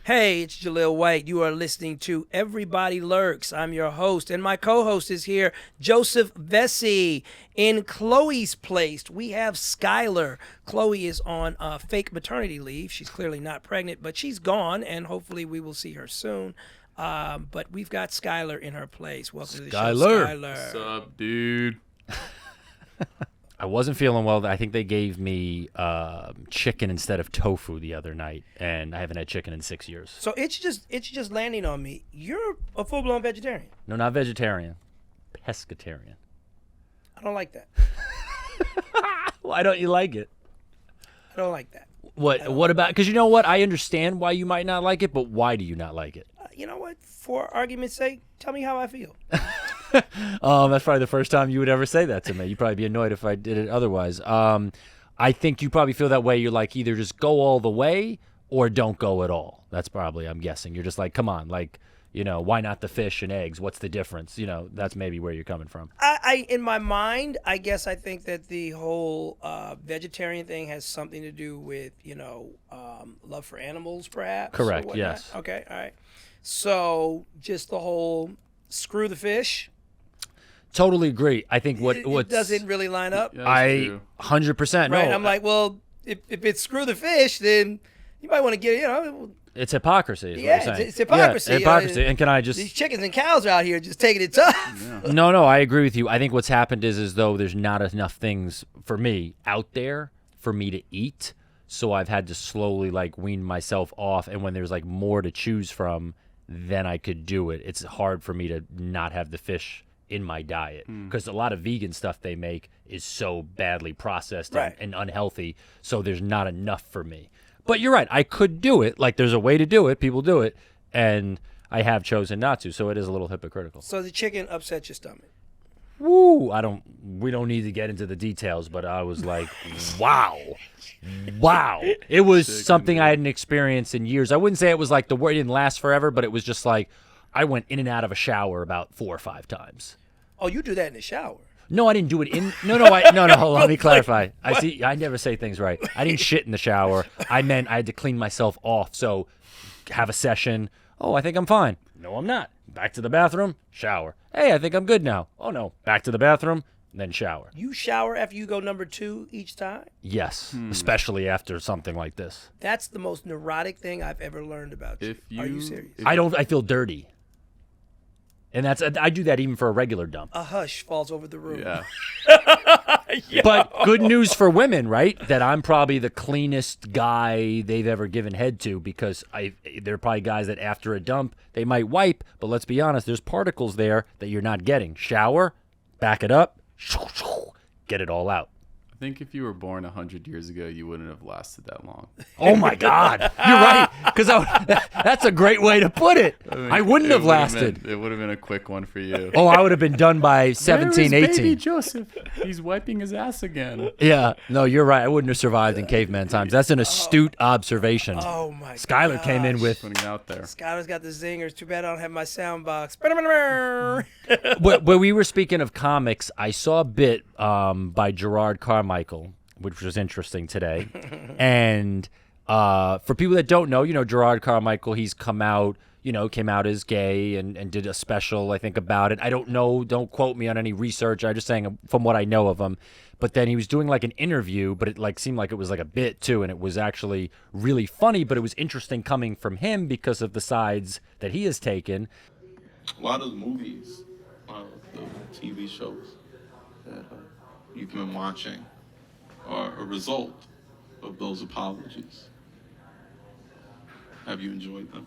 Hey, it's Jaleel White. You are listening to Everybody Lurks. I'm your host, and my co-host is here, Joseph Vesey. In Chloe's place, we have Skylar. Chloe is on fake maternity leave. She's clearly not pregnant, but she's gone, and hopefully we will see her soon. But we've got Skylar in her place. Welcome to the show, Skylar. What's up, dude? I wasn't feeling well. I think they gave me chicken instead of tofu the other night, and I haven't had chicken in 6 years. So it's just landing on me. You're a full-blown vegetarian. No, not vegetarian. Pescatarian. I don't like that. Why don't you like it? I don't like that. What about? Because you know what? I understand why you might not like it, but why do you not like it? You know what? For argument's sake, tell me how I feel. That's probably the first time you would ever say that to me. You'd probably be annoyed if I did it otherwise. I think you probably feel that way. You're like, either just go all the way or don't go at all. That's probably, I'm guessing. You're just like, come on, like, why not the fish and eggs? What's the difference? That's maybe where you're coming from. I in my mind, I guess I think that the whole vegetarian thing has something to do with, love for animals, perhaps. Correct, yes. Okay, all right. So just the whole screw the fish. Totally agree. I think it doesn't really line up. Yeah, I 100% no. Right. I'm like, well, if it's screw the fish, then you might want to get it's hypocrisy. Is yeah, what you're saying. it's hypocrisy. Yeah, hypocrisy. And can I just these chickens and cows are out here just taking it tough. Yeah. No, I agree with you. I think what's happened is as though there's not enough things for me out there for me to eat. So I've had to slowly wean myself off. And when there's more to choose from, then I could do it. It's hard for me to not have the fish in my diet because a lot of vegan stuff they make is so badly processed and unhealthy. So there's not enough for me. But you're right. I could do it. There's a way to do it. People do it. And I have chosen not to. So it is a little hypocritical. So the chicken upset your stomach. Woo! We don't need to get into the details, but I was like, wow. It was something I hadn't experienced in years. I wouldn't say it was it didn't last forever, but it was just I went in and out of a shower about 4 or 5 times. Oh, you do that in the shower? No, I didn't do it in. No. Hold on. Let me clarify. I never say things right. I didn't shit in the shower. I meant I had to clean myself off. So, have a session. Oh, I think I'm fine. No, I'm not. Back to the bathroom. Shower. Hey, I think I'm good now. Oh no. Back to the bathroom. Then shower. You shower after you go number 2 each time? Yes, especially after something like this. That's the most neurotic thing I've ever learned about you. Are you serious? I feel dirty. And I do that even for a regular dump. A hush falls over the room. Yeah. But good news for women, right? That I'm probably the cleanest guy they've ever given head to because there are probably guys that after a dump, they might wipe, but let's be honest, there's particles there that you're not getting. Shower, back it up, get it all out. I think if you were born 100 years ago, you wouldn't have lasted that long. Oh, my God. You're right. Because that's a great way to put it. I wouldn't have lasted. It would have been a quick one for you. Oh, I would have been done by 17, Where is 18. baby Joseph? He's wiping his ass again. Yeah. No, you're right. I wouldn't have survived in caveman times. That's an astute observation. Oh, my God. Skylar came in with... Putting it out there. Skylar's got the zingers. Too bad I don't have my sound box. When we were speaking of comics, I saw a bit by Gerard Carmichael, which was interesting today. And for people that don't know, Gerard Carmichael, he's came out as gay and did a special, I think, about it. I don't know. Don't quote me on any research. I'm just saying from what I know of him. But then he was doing an interview, but it seemed like it was a bit too. And it was actually really funny, but it was interesting coming from him because of the sides that he has taken. A lot of the movies, the TV shows that you've been watching are a result of those apologies. Have you enjoyed them?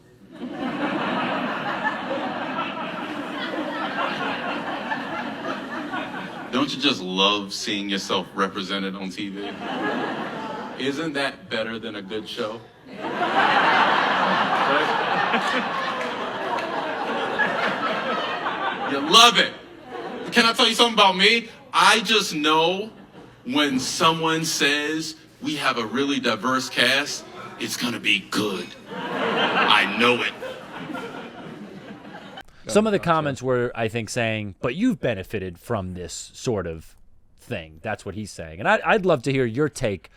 Don't you just love seeing yourself represented on TV? Isn't that better than a good show? You love it. Can I tell you something about me? I just know when someone says we have a really diverse cast, it's gonna be good. I know it. Some of the comments were, I think, saying, but you've benefited from this sort of thing. That's what he's saying. And I'd love to hear your take.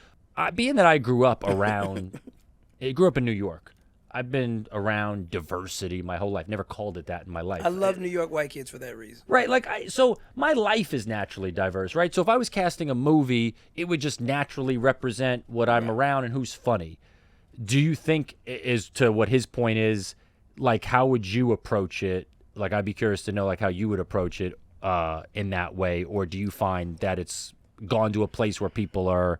Being that I grew up in New York, I've been around diversity my whole life. Never called it that in my life. I love New York white kids for that reason. Right, like so my life is naturally diverse, right? So if I was casting a movie, it would just naturally represent what I'm around and who's funny. Do you think, as to what his point is, like how would you approach it? Like I'd be curious to know like how you would approach it in that way, or do you find that it's gone to a place where people are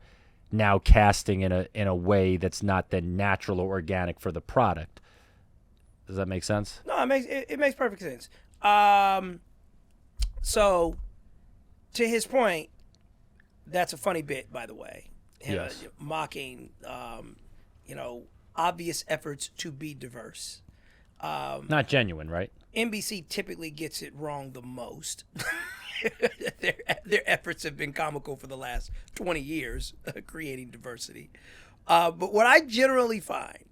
now casting in a way that's not then natural or organic for the product? Does that make sense? No, it makes perfect sense. So, to his point, that's a funny bit, by the way. Yes. Mocking, obvious efforts to be diverse. Not genuine, right? NBC typically gets it wrong the most. Their efforts have been comical for the last 20 years, creating diversity. But what I generally find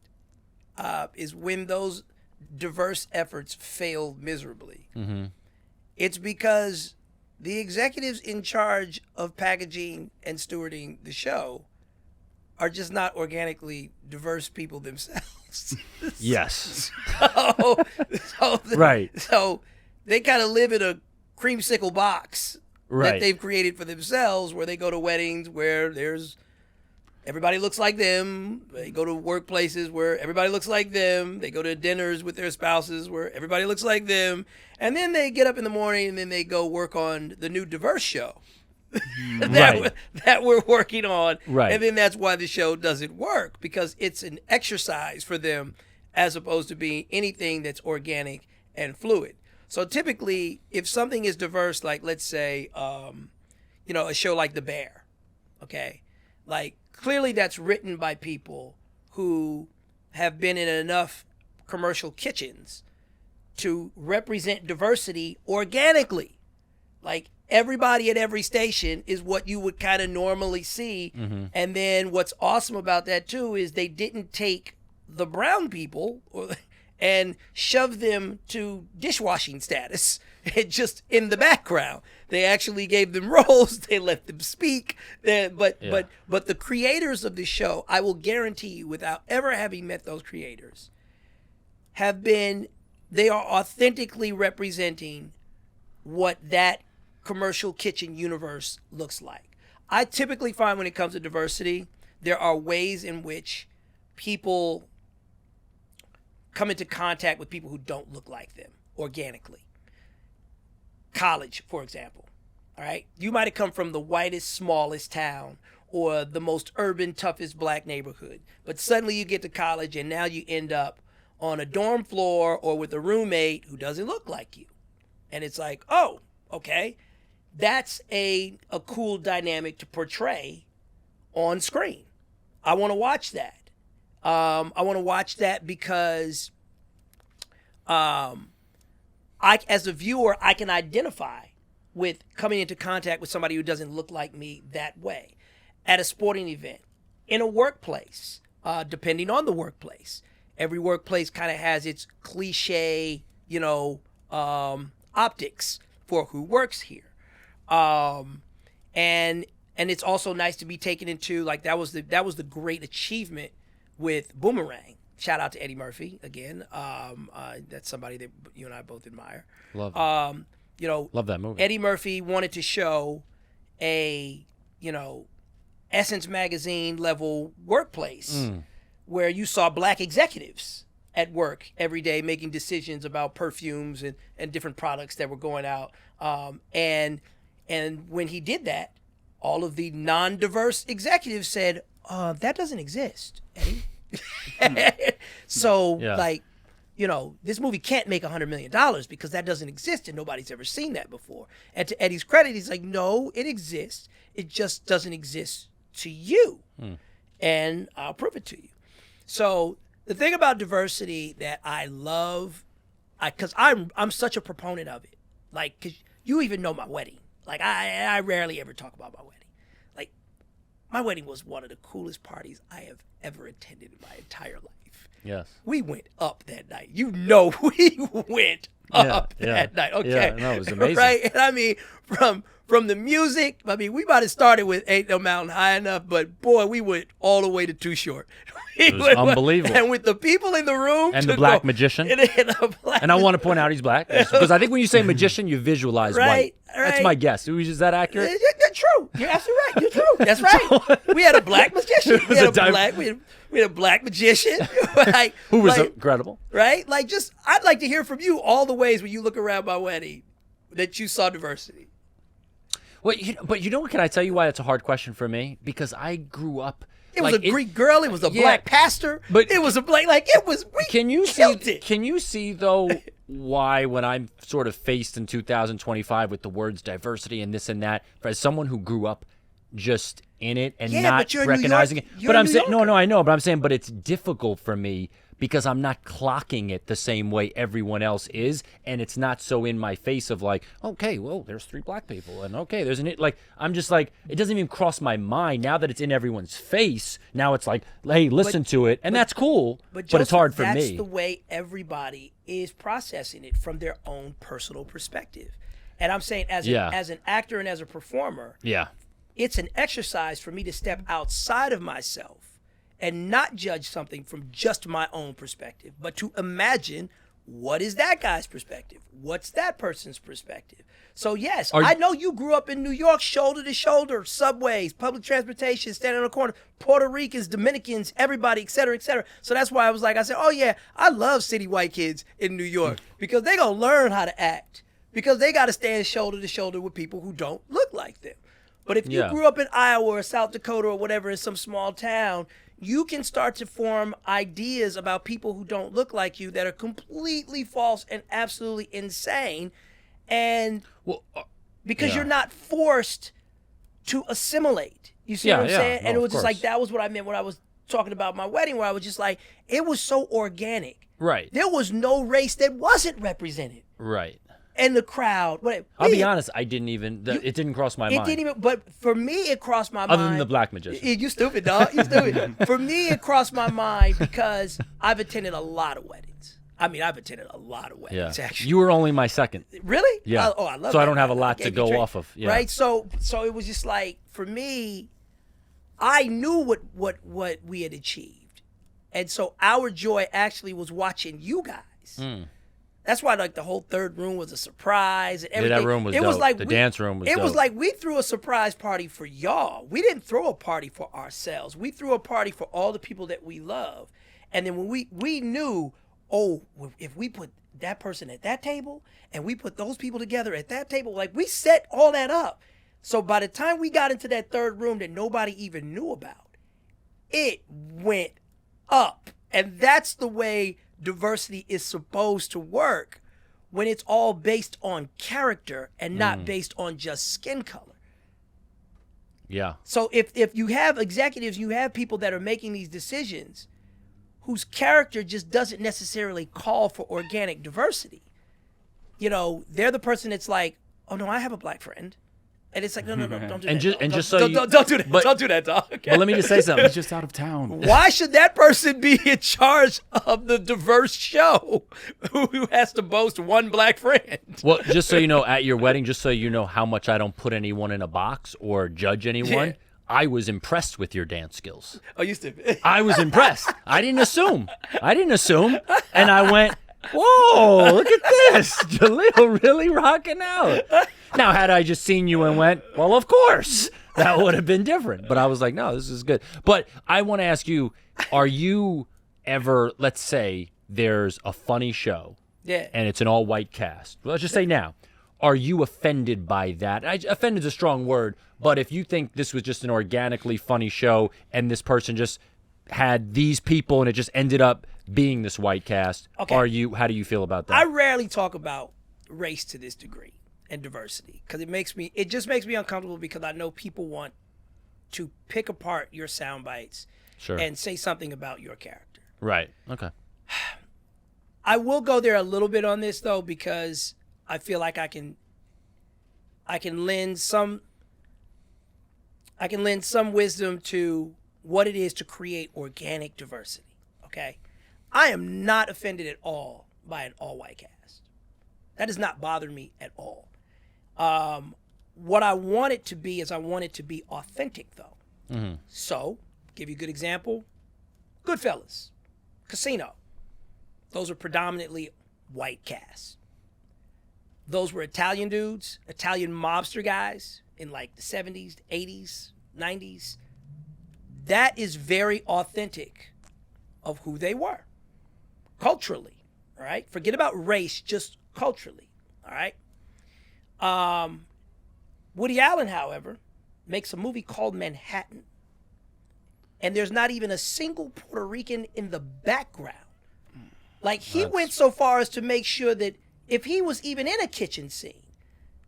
is when those diverse efforts fail miserably, it's because the executives in charge of packaging and stewarding the show are just not organically diverse people themselves. Yes. Right. Right. So they kind of live in a creamsicle box Right. that they've created for themselves, where they go to weddings where everybody looks like them. They go to workplaces where everybody looks like them. They go to dinners with their spouses where everybody looks like them. And then they get up in the morning and then they go work on the new diverse show that we're working on. Right. And then that's why the show doesn't work, because it's an exercise for them as opposed to being anything that's organic and fluid. So typically, if something is diverse, like let's say, a show like The Bear, okay? Like clearly that's written by people who have been in enough commercial kitchens to represent diversity organically. Like everybody at every station is what you would kind of normally see. And then what's awesome about that too is they didn't take the brown people and shove them to dishwashing status just in the background. They actually gave them roles. They let them speak. But the creators of the show, I will guarantee you, without ever having met those creators, they are authentically representing what that commercial kitchen universe looks like. I typically find when it comes to diversity, there are ways in which people come into contact with people who don't look like them organically. College, for example. All right. You might have come from the whitest, smallest town or the most urban, toughest black neighborhood. But suddenly you get to college and now you end up on a dorm floor or with a roommate who doesn't look like you. And it's like, oh, okay. That's a cool dynamic to portray on screen. I want to watch that. I want to watch that because I, as a viewer, I can identify with coming into contact with somebody who doesn't look like me that way. At a sporting event, in a workplace, depending on the workplace. Every workplace kind of has its cliche, optics for who works here. And it's also nice to be taken into, like, that was the great achievement with Boomerang. Shout out to Eddie Murphy again. That's somebody that you and I both admire. Love that movie. Eddie Murphy wanted to show a, Essence magazine level workplace where you saw black executives at work every day making decisions about perfumes and different products that were going out. And when he did that, all of the non-diverse executives said, that doesn't exist, Eddie. So, this movie can't make $100 million because that doesn't exist and nobody's ever seen that before. And to Eddie's credit, he's like, no, it exists. It just doesn't exist to you. And I'll prove it to you. So the thing about diversity that I love, because I'm such a proponent of it, like, because you even know my wedding. Like, I rarely ever talk about my wedding. Like, my wedding was one of the coolest parties I have ever attended in my entire life. Yes. We went up that night. We went up that night. Okay, Yeah, no, it was amazing. Right, and I mean, from the music, I mean, we might have started with "Ain't No Mountain High Enough," but boy, we went all the way to "Too Short." It was unbelievable. And with the people in the room, And the black magician. And I want to point out he's black because I think when you say magician, you visualize white. That's my guess. Is that accurate? That's true. You're absolutely right. You're true. That's right. We had a black magician. We had a black magician. Like, Who was incredible. Right? Like, just, I'd like to hear from you all the ways when you look around my wedding that you saw diversity. Well, but you know what? Can I tell you why it's a hard question for me? Because I grew up. It was a Greek girl. It was a black pastor. But it was a black, like, it was, Can you see, though, why when I'm sort of faced in 2025 with the words diversity and this and that, as someone who grew up just in it and not recognizing it. But I'm saying, no, I know, but I'm saying, but it's difficult for me because I'm not clocking it the same way everyone else is, and it's not so in my face of like, okay, well, there's 3 black people, and okay, there's like, I'm just like, it doesn't even cross my mind now that it's in everyone's face. Now it's like, hey, listen to it, and that's cool, but it's hard for me. That's the way everybody is processing it from their own personal perspective. And I'm saying as an actor and as a performer, it's an exercise for me to step outside of myself and not judge something from just my own perspective, but to imagine what is that guy's perspective? What's that person's perspective? So yes, I know you grew up in New York, shoulder to shoulder, subways, public transportation, standing on the corner, Puerto Ricans, Dominicans, everybody, et cetera, et cetera. So that's why I said, oh yeah, I love city white kids in New York because they gonna learn how to act because they gotta stand shoulder to shoulder with people who don't look like them. But if you grew up in Iowa or South Dakota or whatever in some small town, you can start to form ideas about people who don't look like you that are completely false and absolutely insane. And because you're not forced to assimilate. You see what I'm saying? No, and it was just like, that was what I meant when I was talking about my wedding, where I was just like, it was so organic. Right. There was no race that wasn't represented. Right. And the crowd. I'll be honest, I didn't even, it didn't cross my mind. It didn't even, but for me, it crossed my mind. Other than the black magician. You stupid, dog. You stupid. For me, it crossed my mind because I've attended a lot of weddings. I mean, I've attended a lot of weddings, actually. You were only my second. Really? Yeah. I love that. So I don't have a lot to go off of. Yeah. Right? So it was just like, for me, I knew what we had achieved. And so our joy actually was watching you guys. That's why, like, the whole third room was a surprise and everything. Yeah, that room was dope. Like the dance room was dope. It was like we threw a surprise party for y'all. We didn't throw a party for ourselves. We threw a party for all the people that we love. And then when we knew, if we put that person at that table and we put those people together at that table, like, we set all that up. So by the time we got into that third room that nobody even knew about, it went up. And that's the way diversity is supposed to work, when it's all based on character and not based on just skin color. Yeah. So if you have executives, you have people that are making these decisions whose character just doesn't necessarily call for organic diversity. You know, they're the person that's like, oh no, I have a black friend. And it's like, no, don't do that. Don't do that. Don't do that, dog. Okay? But let me just say something. He's just out of town. Why should that person be in charge of the diverse show who has to boast one black friend? Well, just so you know, at your wedding, just so you know how much I don't put anyone in a box or judge anyone, I was impressed with your dance skills. Oh, you stupid. I was impressed. I didn't assume. And I went, whoa, look at this. Jaleel really rocking out. Now, had I just seen you and went, well, of course, that would have been different. But I was like, no, this is good. But I want to ask you, are you ever, let's say there's a funny show and it's an all-white cast. Let's just say now, are you offended by that? Offended is a strong word, but if you think this was just an organically funny show and this person just had these people and it just ended up being this white cast, how do you feel about that? I rarely talk about race to this degree and diversity because it just makes me uncomfortable because I know people want to pick apart your sound bites and say something about your character. Right. Okay. I will go there a little bit on this though because I feel like I can lend some wisdom to what it is to create organic diversity. Okay? I am not offended at all by an all-white cast. That does not bother me at all. What I want it to be is I want it to be authentic, though. So, give you a good example. Goodfellas, Casino. Those are predominantly white casts. Those were Italian dudes, Italian mobster guys in like the 70s, 80s, 90s. That is very authentic of who they were culturally, all right? Forget about race, just culturally, all right? Woody Allen, however, makes a movie called Manhattan, and there's not even a single Puerto Rican in the background. Like, he went so far as to make sure that if he was even in a kitchen scene,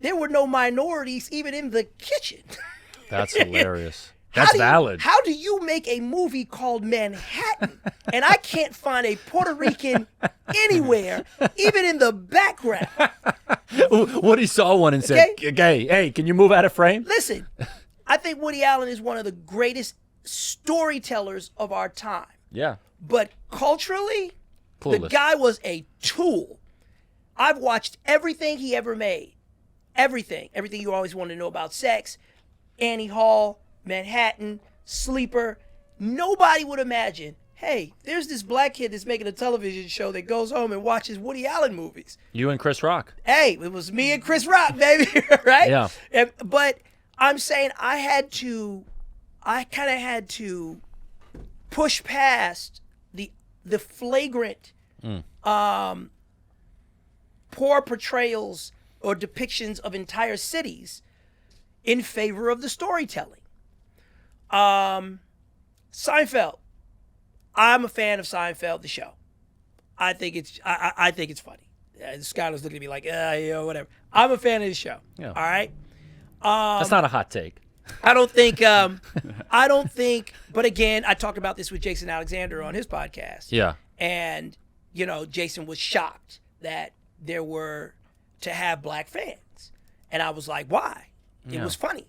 there were no minorities even in the kitchen. That's hilarious. That's valid. How do you make a movie called Manhattan and I can't find a Puerto Rican anywhere, even in the background? Woody saw one and said, okay, hey, can you move out of frame? Listen, I think Woody Allen is one of the greatest storytellers of our time. Yeah. But culturally, Clueless. the guy was a tool. I've watched everything he ever made. Everything you always wanted to know about sex, Annie Hall, Manhattan, Sleeper. Nobody would imagine, hey, there's this black kid that's making a television show that goes home and watches Woody Allen movies. You and Chris Rock. Hey, it was me and Chris Rock, baby, right? Yeah. But I'm saying I kind of had to push past the flagrant poor portrayals or depictions of entire cities in favor of the storytelling. Seinfeld. I'm a fan of Seinfeld, the show. I think it's funny. Skylar's looking at me like, yeah, whatever. I'm a fan of the show. Yeah. All right. That's not a hot take. I don't think, but again, I talked about this with Jason Alexander on his podcast. Yeah. And, Jason was shocked that there were to have black fans. And I was like, why? It was funny.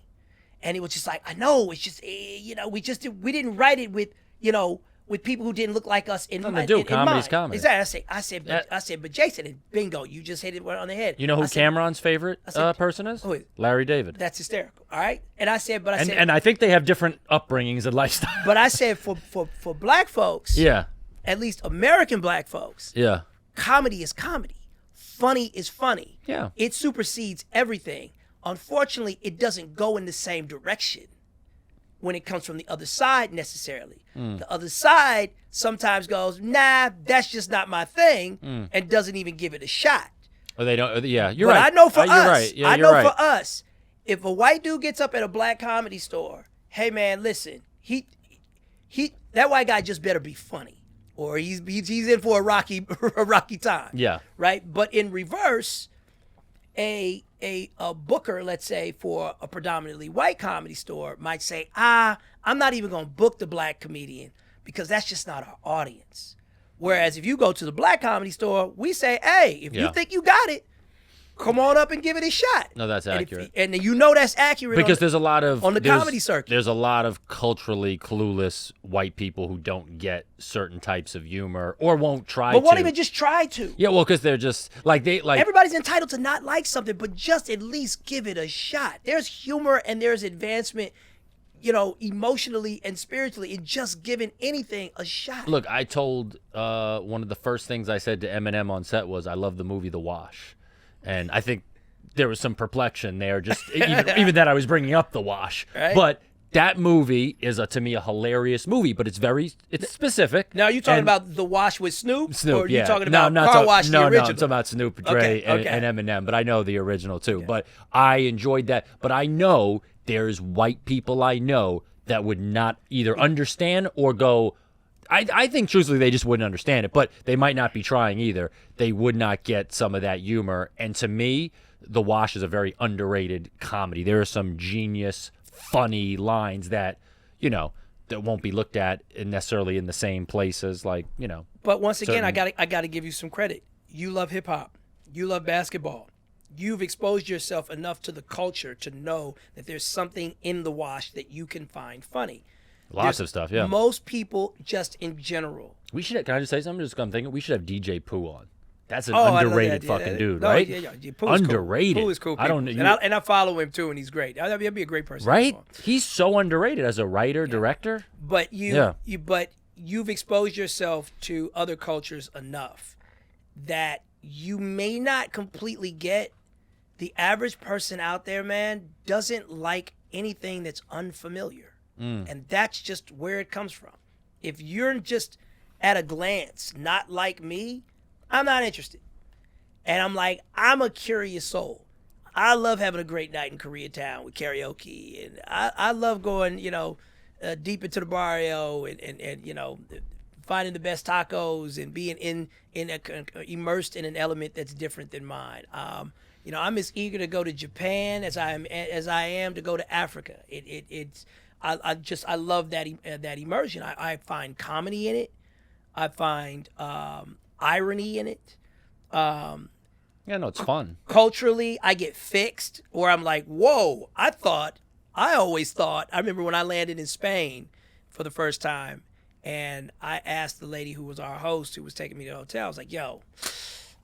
And he was just like, I know, it's just, we didn't write it with people who didn't look like us in Nothing mind. to do. Comedy's comedy. Exactly. I said, but Jason, and bingo, you just hit it right on the head. You know who Cameron's favorite person is? Who is it? Larry David. That's hysterical. All right. And I said, and I think they have different upbringings and lifestyles. But I said, for black folks, yeah, at least American black folks, yeah, comedy is comedy. Funny is funny. Yeah. It supersedes everything. Unfortunately, it doesn't go in the same direction when it comes from the other side necessarily. The other side sometimes goes, nah, that's just not my thing, and doesn't even give it a shot. Or they don't. Yeah, you're But right. I know for us, you're right. Yeah, I you're know right. for us, if a white dude gets up at a black comedy store, hey man, listen, he that white guy just better be funny, or he's in for a rocky time. Yeah. Right. But in reverse, a booker, let's say, for a predominantly white comedy store might say, I'm not even going to book the black comedian because that's just not our audience. Whereas if you go to the black comedy store, we say, hey, if you think you got it, come on up and give it a shot. No, that's and accurate. And that's accurate because there's a lot of on the comedy circuit. There's a lot of culturally clueless white people who don't get certain types of humor or won't try but won't even just try to. Yeah, well, because they're just like everybody's entitled to not like something, but just at least give it a shot. There's humor and there's advancement, emotionally and spiritually in just giving anything a shot. Look, I told one of the first things I said to Eminem on set was, I love the movie The Wash. And I think there was some perplexion there, just even that I was bringing up The Wash. Right. But that movie is, to me, a hilarious movie, but it's specific. Now, are you talking about The Wash with Snoop? Snoop, or are yeah. you talking about Car Wash, the original? No, I'm talking about Snoop, Dre, Okay. and Eminem, but I know the original, too. Okay. But I enjoyed that. But I know there's white people I know that would not either understand or go, I think, truthfully, they just wouldn't understand it, but they might not be trying either. They would not get some of that humor. And to me, The Wash is a very underrated comedy. There are some genius, funny lines that, that won't be looked at necessarily in the same places, But once again, I got to give you some credit. You love hip hop. You love basketball. You've exposed yourself enough to the culture to know that there's something in The Wash that you can find funny. Lots of stuff, yeah. Most people, just in general. We should. Can I just say something? I'm thinking we should have DJ Pooh on. That's an I love underrated that, fucking dude, No, right? Yeah. Pooh's Underrated. Cool. Pooh is cool. I don't people. know. And I follow him too, and he's great. That'd be a great person. Right? To follow. He's so underrated as a writer, director. But you've exposed yourself to other cultures enough that you may not completely get. The average person out there, man, doesn't like anything that's unfamiliar. And that's just where it comes from. If you're just at a glance not like me, I'm not interested. And I'm like, I'm a curious soul. I love having a great night in Koreatown with karaoke. And I love going, deep into the barrio and finding the best tacos and being immersed in an element that's different than mine. I'm as eager to go to Japan as I am to go to Africa. I love that immersion. I find comedy in it. I find irony in it. Yeah, no, it's fun. Culturally, I get fixed, or I'm like, whoa, I always thought, I remember when I landed in Spain for the first time, and I asked the lady who was our host, who was taking me to the hotel, I was like, yo,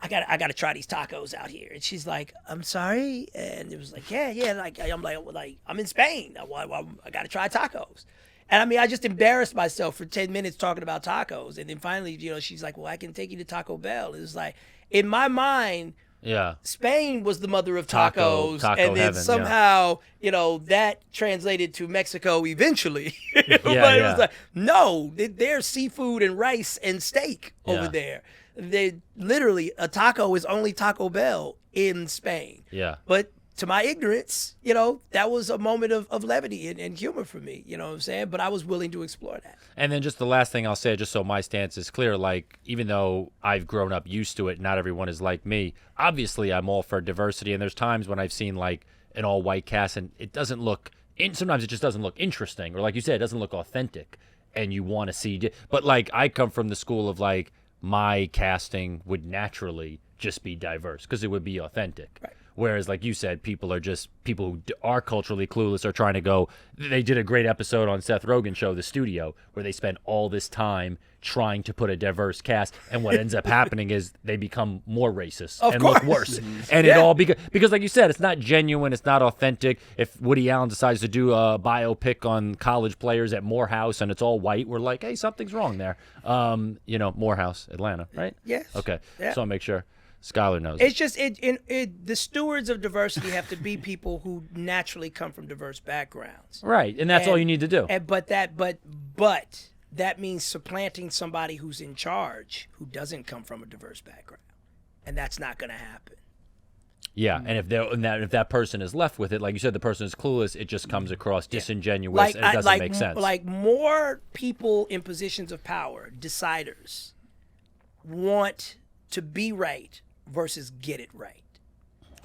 I gotta try these tacos out here. And she's like, I'm sorry. And it was like, yeah. Like, I'm like, I'm in Spain. I gotta try tacos. And I mean, I just embarrassed myself for 10 minutes talking about tacos. And then finally, she's like, well, I can take you to Taco Bell. It was like, in my mind, Yeah. Spain was the mother of tacos, Taco and then heaven, somehow, that translated to Mexico eventually. But Yeah. it was like, no, there's seafood and rice and steak over Yeah. there. They literally, a taco is only Taco Bell in Spain. Yeah. But to my ignorance, that was a moment of levity and humor for me. You know what I'm saying? But I was willing to explore that. And then just the last thing I'll say, just so my stance is clear, like, even though I've grown up used to it, not everyone is like me. Obviously, I'm all for diversity, and there's times when I've seen, like, an all-white cast, and it doesn't look sometimes it just doesn't look interesting, or like you said, it doesn't look authentic, and you want to see. But, like, I come from the school of, like, my casting would naturally just be diverse because it would be authentic. Right. Whereas, like you said, people who are culturally clueless are trying to go. They did a great episode on Seth Rogen's show, The Studio, where they spend all this time trying to put a diverse cast, and what ends up happening is they become more racist and look worse. And it all because, like you said, it's not genuine, it's not authentic. If Woody Allen decides to do a biopic on college players at Morehouse and it's all white, we're like, hey, something's wrong there. Morehouse, Atlanta, right? Yes. Okay. Yeah. So I'll make sure Skylar knows. It's just the stewards of diversity have to be people who naturally come from diverse backgrounds. Right, and that's all you need to do. But that means supplanting somebody who's in charge who doesn't come from a diverse background, and that's not going to happen. Yeah, and if that person is left with it, like you said, the person is clueless, it just comes across disingenuous, and it doesn't make sense. Like, more people in positions of power, deciders, want to be right versus get it right.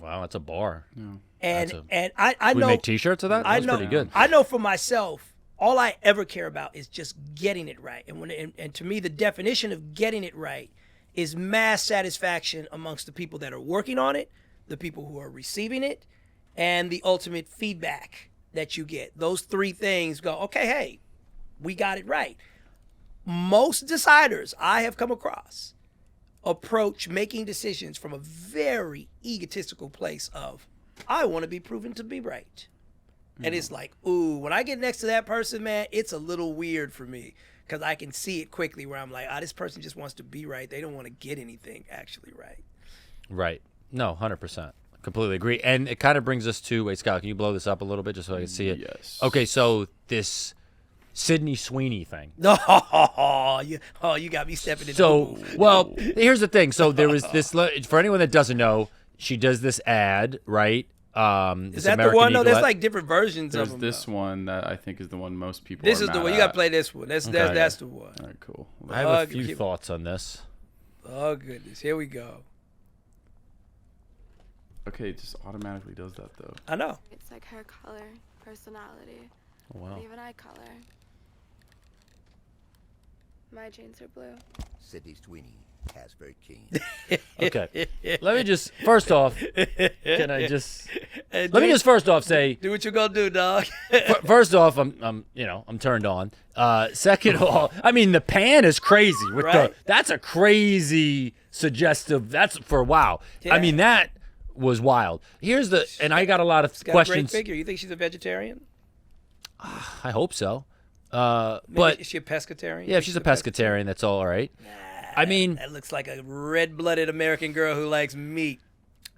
Wow, that's a bar. Yeah. And I know, we make T-shirts of that. That's pretty good. I know for myself, all I ever care about is just getting it right. And to me, the definition of getting it right is mass satisfaction amongst the people that are working on it, the people who are receiving it, and the ultimate feedback that you get. Those three things go, okay, hey, we got it right. Most deciders I have come across approach making decisions from a very egotistical place of, I want to be proven to be right. And it's like, ooh, when I get next to that person, man, it's a little weird for me because I can see it quickly where I'm like, this person just wants to be right. They don't want to get anything actually right. Right. No, 100%. Completely agree. And it kind of brings us to, wait, Scott, can you blow this up a little bit just so I can see it? Yes. Okay, so this Sydney Sweeney thing. You got me stepping into So, well, here's the thing. So there was this, for anyone that doesn't know, she does this ad, right? Is that the one? No, there's like different versions There's of them. this one that I think is the one most people This are is the mad one. You got to at. play this one. That's the one. All right, cool. I have a few thoughts on this. Oh, goodness. Here we go. Okay, it just automatically does that, though. I know. It's like her color, personality, Oh, wow. even eye color. My jeans are blue. Sydney Sweeney, Casper King. Okay. Let me just, first off, can I just, let me just first off say, Do what you gonna do, dog. first off, I'm turned on. Second of all, I mean, the pan is crazy. Right. That's a crazy suggestive. That's for wow. Yeah. I mean, that was wild. And I got a lot of She's got questions. a great figure. You think she's a vegetarian? I hope so. Maybe But is she a pescatarian? yeah, if she's a pescatarian, that's all right. I mean, That looks like a red-blooded American girl who likes meat.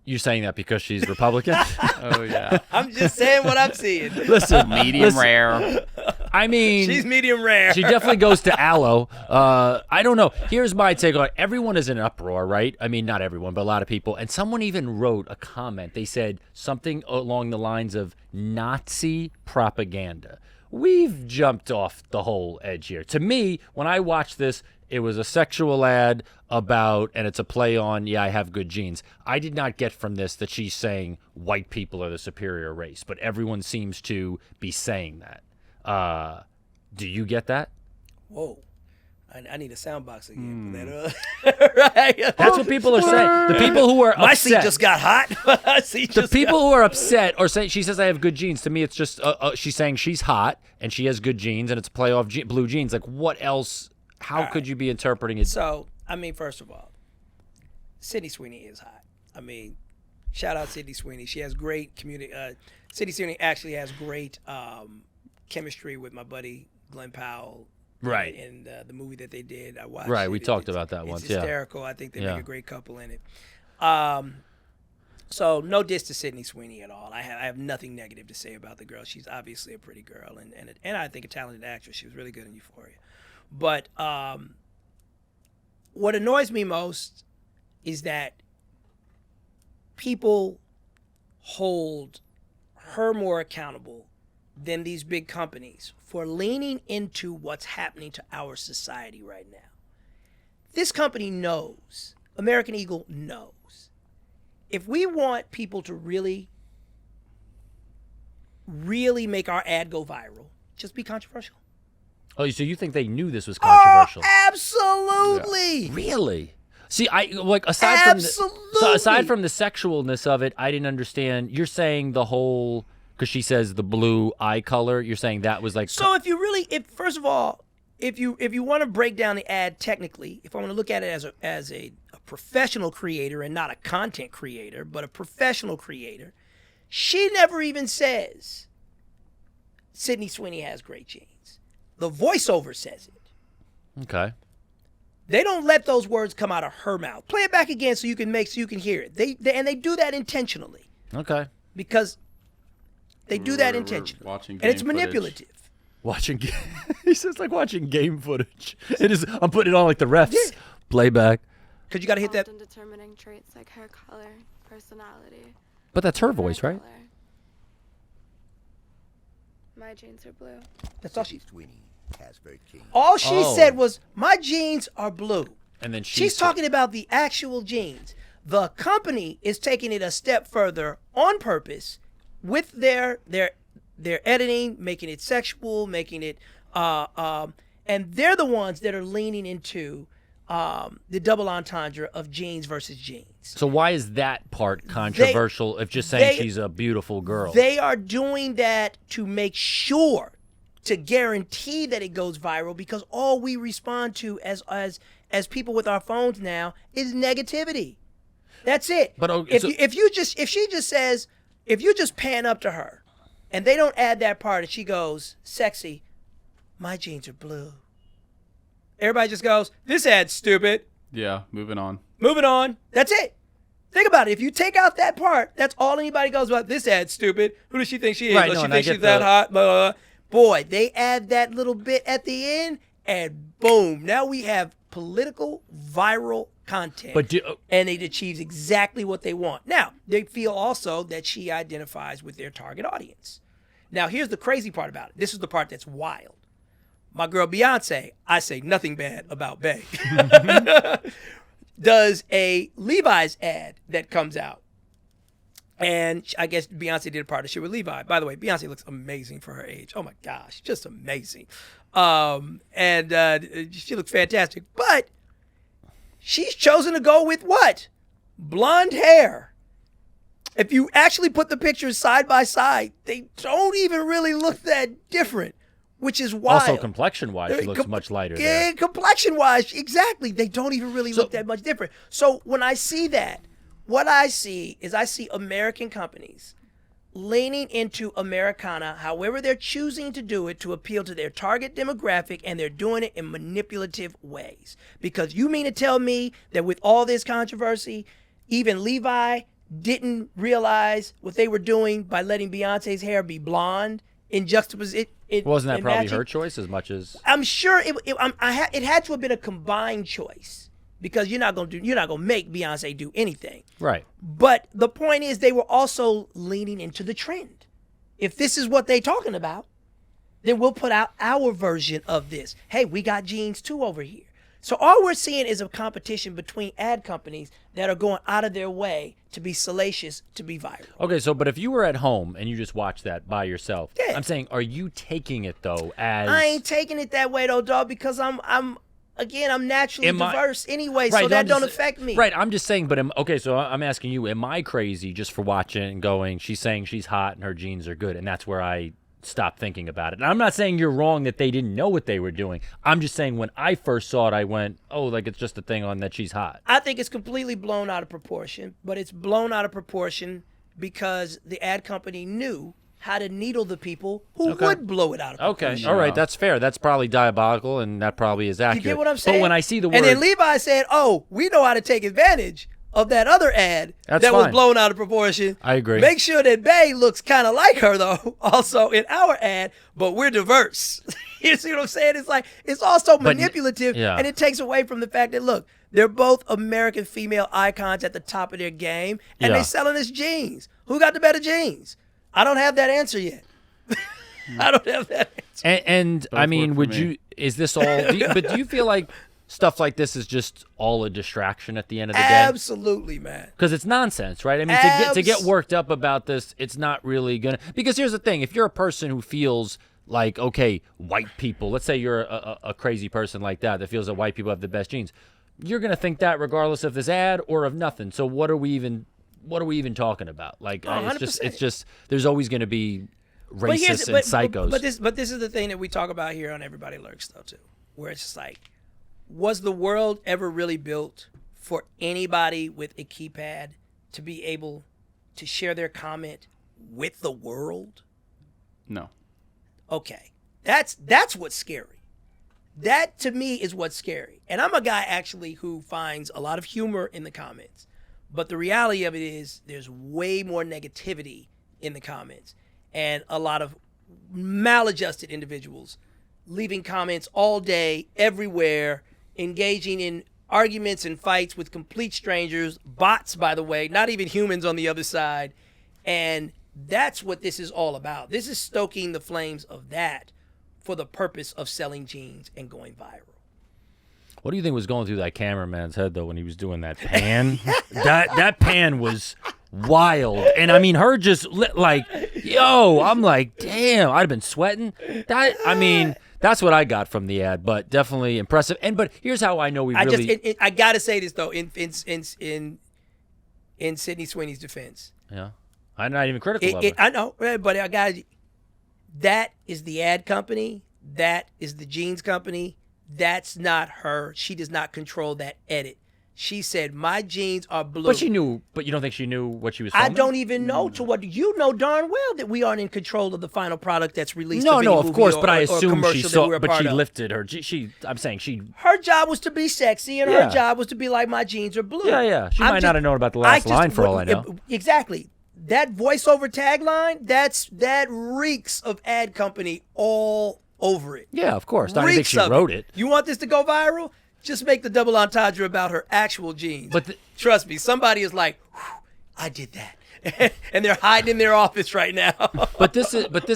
you're saying that because she's Republican? Oh yeah. I'm just saying what I'm seeing. Listen, Medium rare. I mean, She's medium rare. she definitely goes to aloe. I don't know. Here's my take on it. Everyone is in uproar, right? I mean, not everyone, but a lot of people. And someone even wrote a comment. They said something along the lines of Nazi propaganda. We've jumped off the whole edge here. To me, when I watched this, it was a sexual ad about, and it's a play on, yeah, I have good genes. I did not get from this that she's saying white people are the superior race, but everyone seems to be saying that. Do you get that? Whoa. I need a sound box again. Right? That's what people are saying. The people who are My seat upset. just got hot. My seat The just people who are upset or saying she says I have good genes. To me, it's just she's saying she's hot and she has good genes, and it's a play off blue jeans. Like, what else? How could you be interpreting it? So, I mean, first of all, Sydney Sweeney is hot. I mean, shout out Sydney Sweeney. She has great community. Sydney Sweeney actually has great chemistry with my buddy Glenn Powell. Right. In the movie that they did, I watched. Right, it. we talked about that once, It's yeah. hysterical. I think they Yeah. make a great couple in it. So no diss to Sydney Sweeney at all. I have nothing negative to say about the girl. She's obviously a pretty girl and I think a talented actress. She was really good in Euphoria. But what annoys me most is that people hold her more accountable than these big companies for leaning into what's happening to our society right now. This company knows, American Eagle knows, if we want people to really make our ad go viral, just be controversial. Oh, so you think they knew this was controversial? Oh, absolutely. Really? See, aside from the sexualness of it, I didn't understand. You're saying the whole, because she says the blue eye color. You're saying that was like. So first of all, if you want to break down the ad technically, if I want to look at it as a professional creator and not a content creator, but a professional creator, she never even says Sydney Sweeney has great genes. The voiceover says it. Okay. They don't let those words come out of her mouth. Play it back again so you can hear it. They do that intentionally Okay. because they do that We're intentionally, watching and it's game footage. manipulative. Watching. He says like watching game footage. It is. I'm putting it on like the refs. Yeah. Playback. Because you got to hit that. Often determining traits like hair color, personality. But that's her eye voice, right? color. My jeans are blue. That's all she. Sydney Sweeney has very keen. All she Oh. said was, "My jeans are blue." And then She's talking about the actual jeans. The company is taking it a step further on purpose with their editing, making it sexual, making it, and they're the ones that are leaning into the double entendre of jeans versus jeans. So why is that part controversial? If just saying she's a beautiful girl. They are doing that to make sure, to guarantee that it goes viral, because all we respond to as people with our phones now is negativity. That's it. But if you just pan up to her and they don't add that part and she goes, "Sexy, my jeans are blue." Everybody just goes, "This ad's stupid." Yeah, moving on. Moving on. That's it. Think about it. If you take out that part, that's all anybody goes about. "This ad's stupid. Who does she think she is? Right, Does no, she and I think get she's that the- hot?" Blah, blah, blah. Boy, they add that little bit at the end, and boom. Now we have political viral content. But and it achieves exactly what they want. Now, they feel also that she identifies with their target audience. Now, here's the crazy part about it. This is the part that's wild. My girl Beyonce, I say nothing bad about Bey, does a Levi's ad that comes out. And I guess Beyonce did a partnership with Levi. By the way, Beyonce looks amazing for her age. Oh my gosh, just amazing. And she looks fantastic. But she's chosen to go with what? Blonde hair. If you actually put the pictures side by side, they don't even really look that different. which is wild. Also, complexion-wise, she looks much lighter there. Yeah, complexion-wise, exactly. They don't even really look that much different. So when I see that, what I see is American companies leaning into Americana, however they're choosing to do it to appeal to their target demographic, and they're doing it in manipulative ways. Because you mean to tell me that with all this controversy, even Levi didn't realize what they were doing by letting Beyonce's hair be blonde in juxtaposition? Wasn't that probably her choice as much as? I'm sure it had to have been a combined choice. Because you're not gonna make Beyonce do anything. Right. But the point is, they were also leaning into the trend. If this is what they're talking about, then we'll put out our version of this. Hey, we got jeans too over here. So all we're seeing is a competition between ad companies that are going out of their way to be salacious, to be viral. Okay, so but if you were at home and you just watched that by yourself, Yeah. I'm saying, are you taking it though as? I ain't taking it that way though, dog, because I'm naturally diverse anyway, right, so that don't affect me. Right, I'm just saying, but okay, so I'm asking you, am I crazy just for watching and going, she's saying she's hot and her jeans are good, and that's where I stop thinking about it? And I'm not saying you're wrong that they didn't know what they were doing. I'm just saying when I first saw it, I went, oh, like it's just a thing on that she's hot. I think it's completely blown out of proportion, but it's blown out of proportion because the ad company knew how to needle the people who would blow it out of proportion. Okay, all right, that's fair. That's probably diabolical, and that probably is accurate. You get what I'm saying? But when I see the word... And then Levi said, oh, we know how to take advantage of that other ad That's that was fine. blown out of proportion. I agree. Make sure that Bay looks kind of like her, though, also in our ad, but we're diverse. You see what I'm saying? It's like, it's also manipulative, yeah. and it takes away from the fact that, look, they're both American female icons at the top of their game, and Yeah. they selling us jeans. Who got the better jeans? I don't have that answer yet. I don't have that answer. And I mean, work for me. is this all, but do you feel like stuff like this is just all a distraction at the end of the day? Absolutely, man. Because it's nonsense, right? I mean, to get worked up about this, it's not really going to, because here's the thing. If you're a person who feels like, okay, white people, let's say you're a crazy person like that feels that white people have the best genes, you're going to think that regardless of this ad or of nothing. So what are we even talking about? Like, it's just, there's always going to be racists and psychos. But this is the thing that we talk about here on Everybody Lurks, though, too, where it's just like, was the world ever really built for anybody with a keypad to be able to share their comment with the world? No. Okay, that's what's scary. That to me is what's scary. And I'm a guy actually who finds a lot of humor in the comments, but the reality of it is there's way more negativity in the comments. And a lot of maladjusted individuals leaving comments all day, everywhere, engaging in arguments and fights with complete strangers, bots, by the way, not even humans on the other side. And that's what this is all about. This is stoking the flames of that for the purpose of selling jeans and going viral. What do you think was going through that cameraman's head, though, when he was doing that pan? that pan was wild. And I mean, her just like, yo, I'm like, damn, I'd have been sweating. That's what I got from the ad, but definitely impressive. But here's how I know I gotta say this though, in Sydney Sweeney's defense. Yeah, I'm not even critical of it. I know, but I got that is the ad company. That is the jeans company. That's not her. She does not control that edit. She said, my jeans are blue. But she knew, but you don't think she knew what she was filming? I don't even know to what, you know darn well that we aren't in control of the final product that's released. No, of no, any of movie course, or, but I or assume she commercial that saw, we're a but part she of. lifted her. I'm saying her job was to be sexy, and Yeah. her job was to be like, my jeans are blue. Yeah. She might not have known about the last line for all I know. Exactly. That voiceover tagline, that reeks of ad company all over it. Yeah, of course. I don't think she wrote it. You want this to go viral? Just make the double entendre about her actual jeans. But trust me, somebody is like, I did that. And they're hiding in their office right now. But this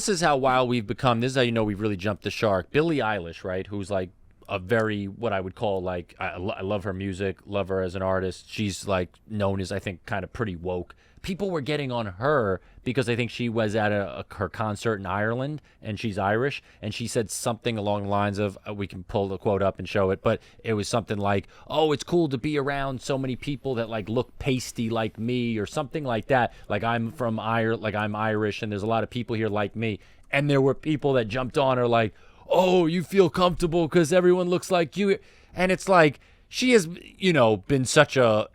is how wild we've become. This is how you know we've really jumped the shark. Billie Eilish, right, who's like a very, what I would call, like, I love her music, love her as an artist. She's like known as, I think, kind of pretty woke. People were getting on her because I think she was at her concert in Ireland, and she's Irish, and she said something along the lines of, we can pull the quote up and show it, but it was something like, oh, it's cool to be around so many people that like look pasty like me, or something like that. Like I'm from Ireland, like I'm Irish, and there's a lot of people here like me. And there were people that jumped on her like, oh, you feel comfortable because everyone looks like you. And it's like, she has, been such a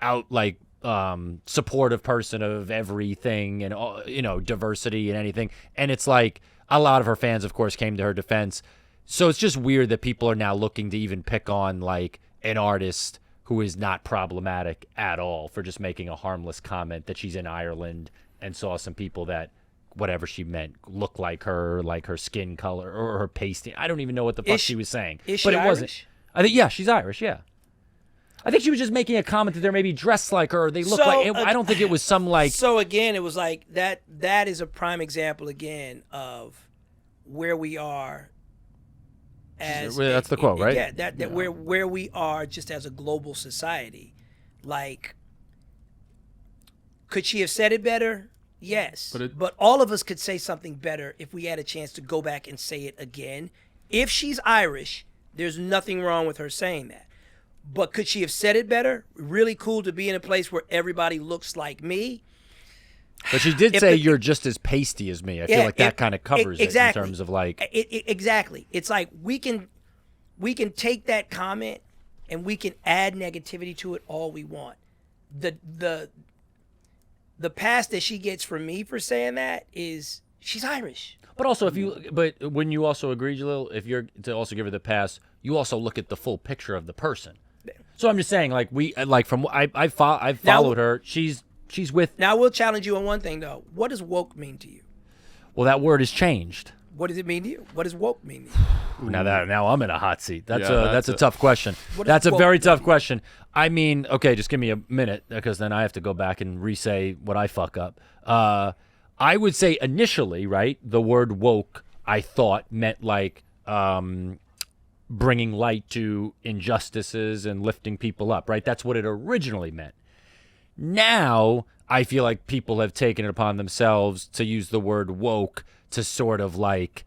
supportive person of everything and, diversity and anything. And it's like, a lot of her fans, of course, came to her defense. So it's just weird that people are now looking to even pick on like an artist who is not problematic at all for just making a harmless comment that she's in Ireland and saw some people that whatever she meant look like her skin color or her pasting. I don't even know what the fuck she was saying. Is she but it Irish? Wasn't. I think she's Irish. Yeah. I think she was just making a comment that they're maybe dressed like her. Or they look like. I don't think it was some like. So again, it was like that. That is a prime example again of where we are. That's the quote, right? Yeah, where we are just as a global society. Like, could she have said it better? Yes. But all of us could say something better if we had a chance to go back and say it again. If she's Irish, there's nothing wrong with her saying that. But could she have said it better? Really cool to be in a place where everybody looks like me. But she did say you're just as pasty as me. I feel like that kind of covers it in terms of like. Exactly. It's like we can take that comment and we can add negativity to it all we want. The pass that she gets from me for saying that is she's Irish. But also, when you also agree, Jalil, if you're to also give her the pass, you also look at the full picture of the person. So I'm just saying, like I've followed her. She's with. Now we'll challenge you on one thing though. What does woke mean to you? Well, that word has changed. What does it mean to you? What does woke mean to you? Now I'm in a hot seat. That's a tough question. That's a woke very mean? tough question. I mean, okay, just give me a minute because then I have to go back and re-say what I fuck up. I would say initially, right, the word woke I thought meant like bringing light to injustices and lifting people up, right? That's what it originally meant. Now I feel like people have taken it upon themselves to use the word woke to sort of like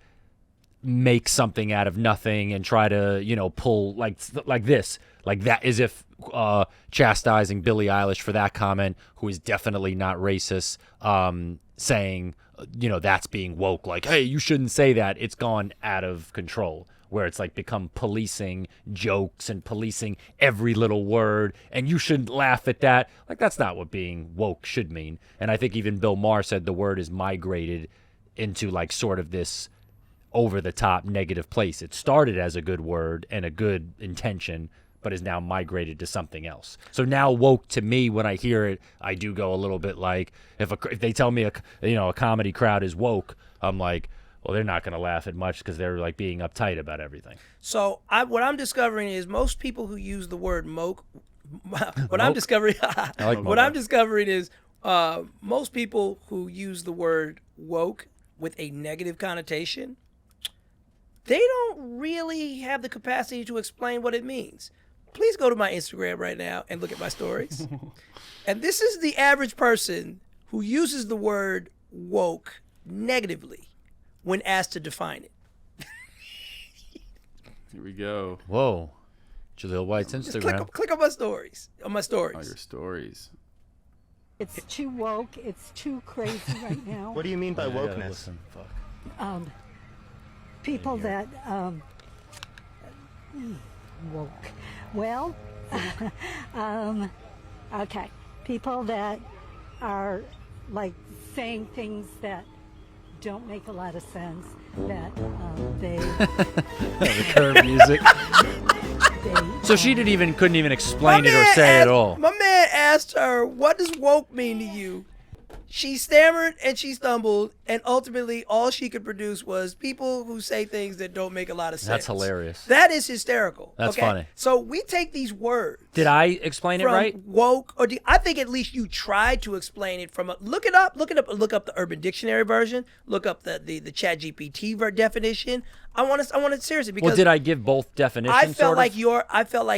make something out of nothing and try to, pull like this, like that, as if chastising Billie Eilish for that comment, who is definitely not racist, saying, that's being woke, like, hey, you shouldn't say that. It's gone out of control, where it's like become policing jokes and policing every little word, and you shouldn't laugh at that. Like, that's not what being woke should mean. And I think even Bill Maher said the word is migrated into like sort of this over-the-top negative place. It started as a good word and a good intention, but is now migrated to something else. So now woke to me, when I hear it, I do go a little bit like, if they tell me a comedy crowd is woke, I'm like, well, they're not going to laugh at much because they're like being uptight about everything. So what I'm discovering is most people who use the word woke, I'm discovering is most people who use the word woke with a negative connotation, they don't really have the capacity to explain what it means. Please go to my Instagram right now and look at my stories. And this is the average person who uses the word woke negatively when asked to define it. Here we go. Whoa. Jalil White's Instagram. Click on my stories. On my stories. Oh, your stories. It's too woke. It's too crazy right now. What do you mean by wokeness? Listen, fuck. People that woke. Well, okay. People that are like saying things that don't make a lot of sense. That they the curve music. So she couldn't even explain it or say it at all. My man asked her, "What does woke mean to you?" She stammered and she stumbled, and ultimately all she could produce was people who say things that don't make a lot of sense. That's hilarious. That is hysterical. That's funny. So we take these words. Did I explain it right? Woke, or I think at least you tried to explain it from look it up. Look up the Urban Dictionary version. Look up the ChatGPT definition. I want it seriously because. Well, did I give both definitions? I felt like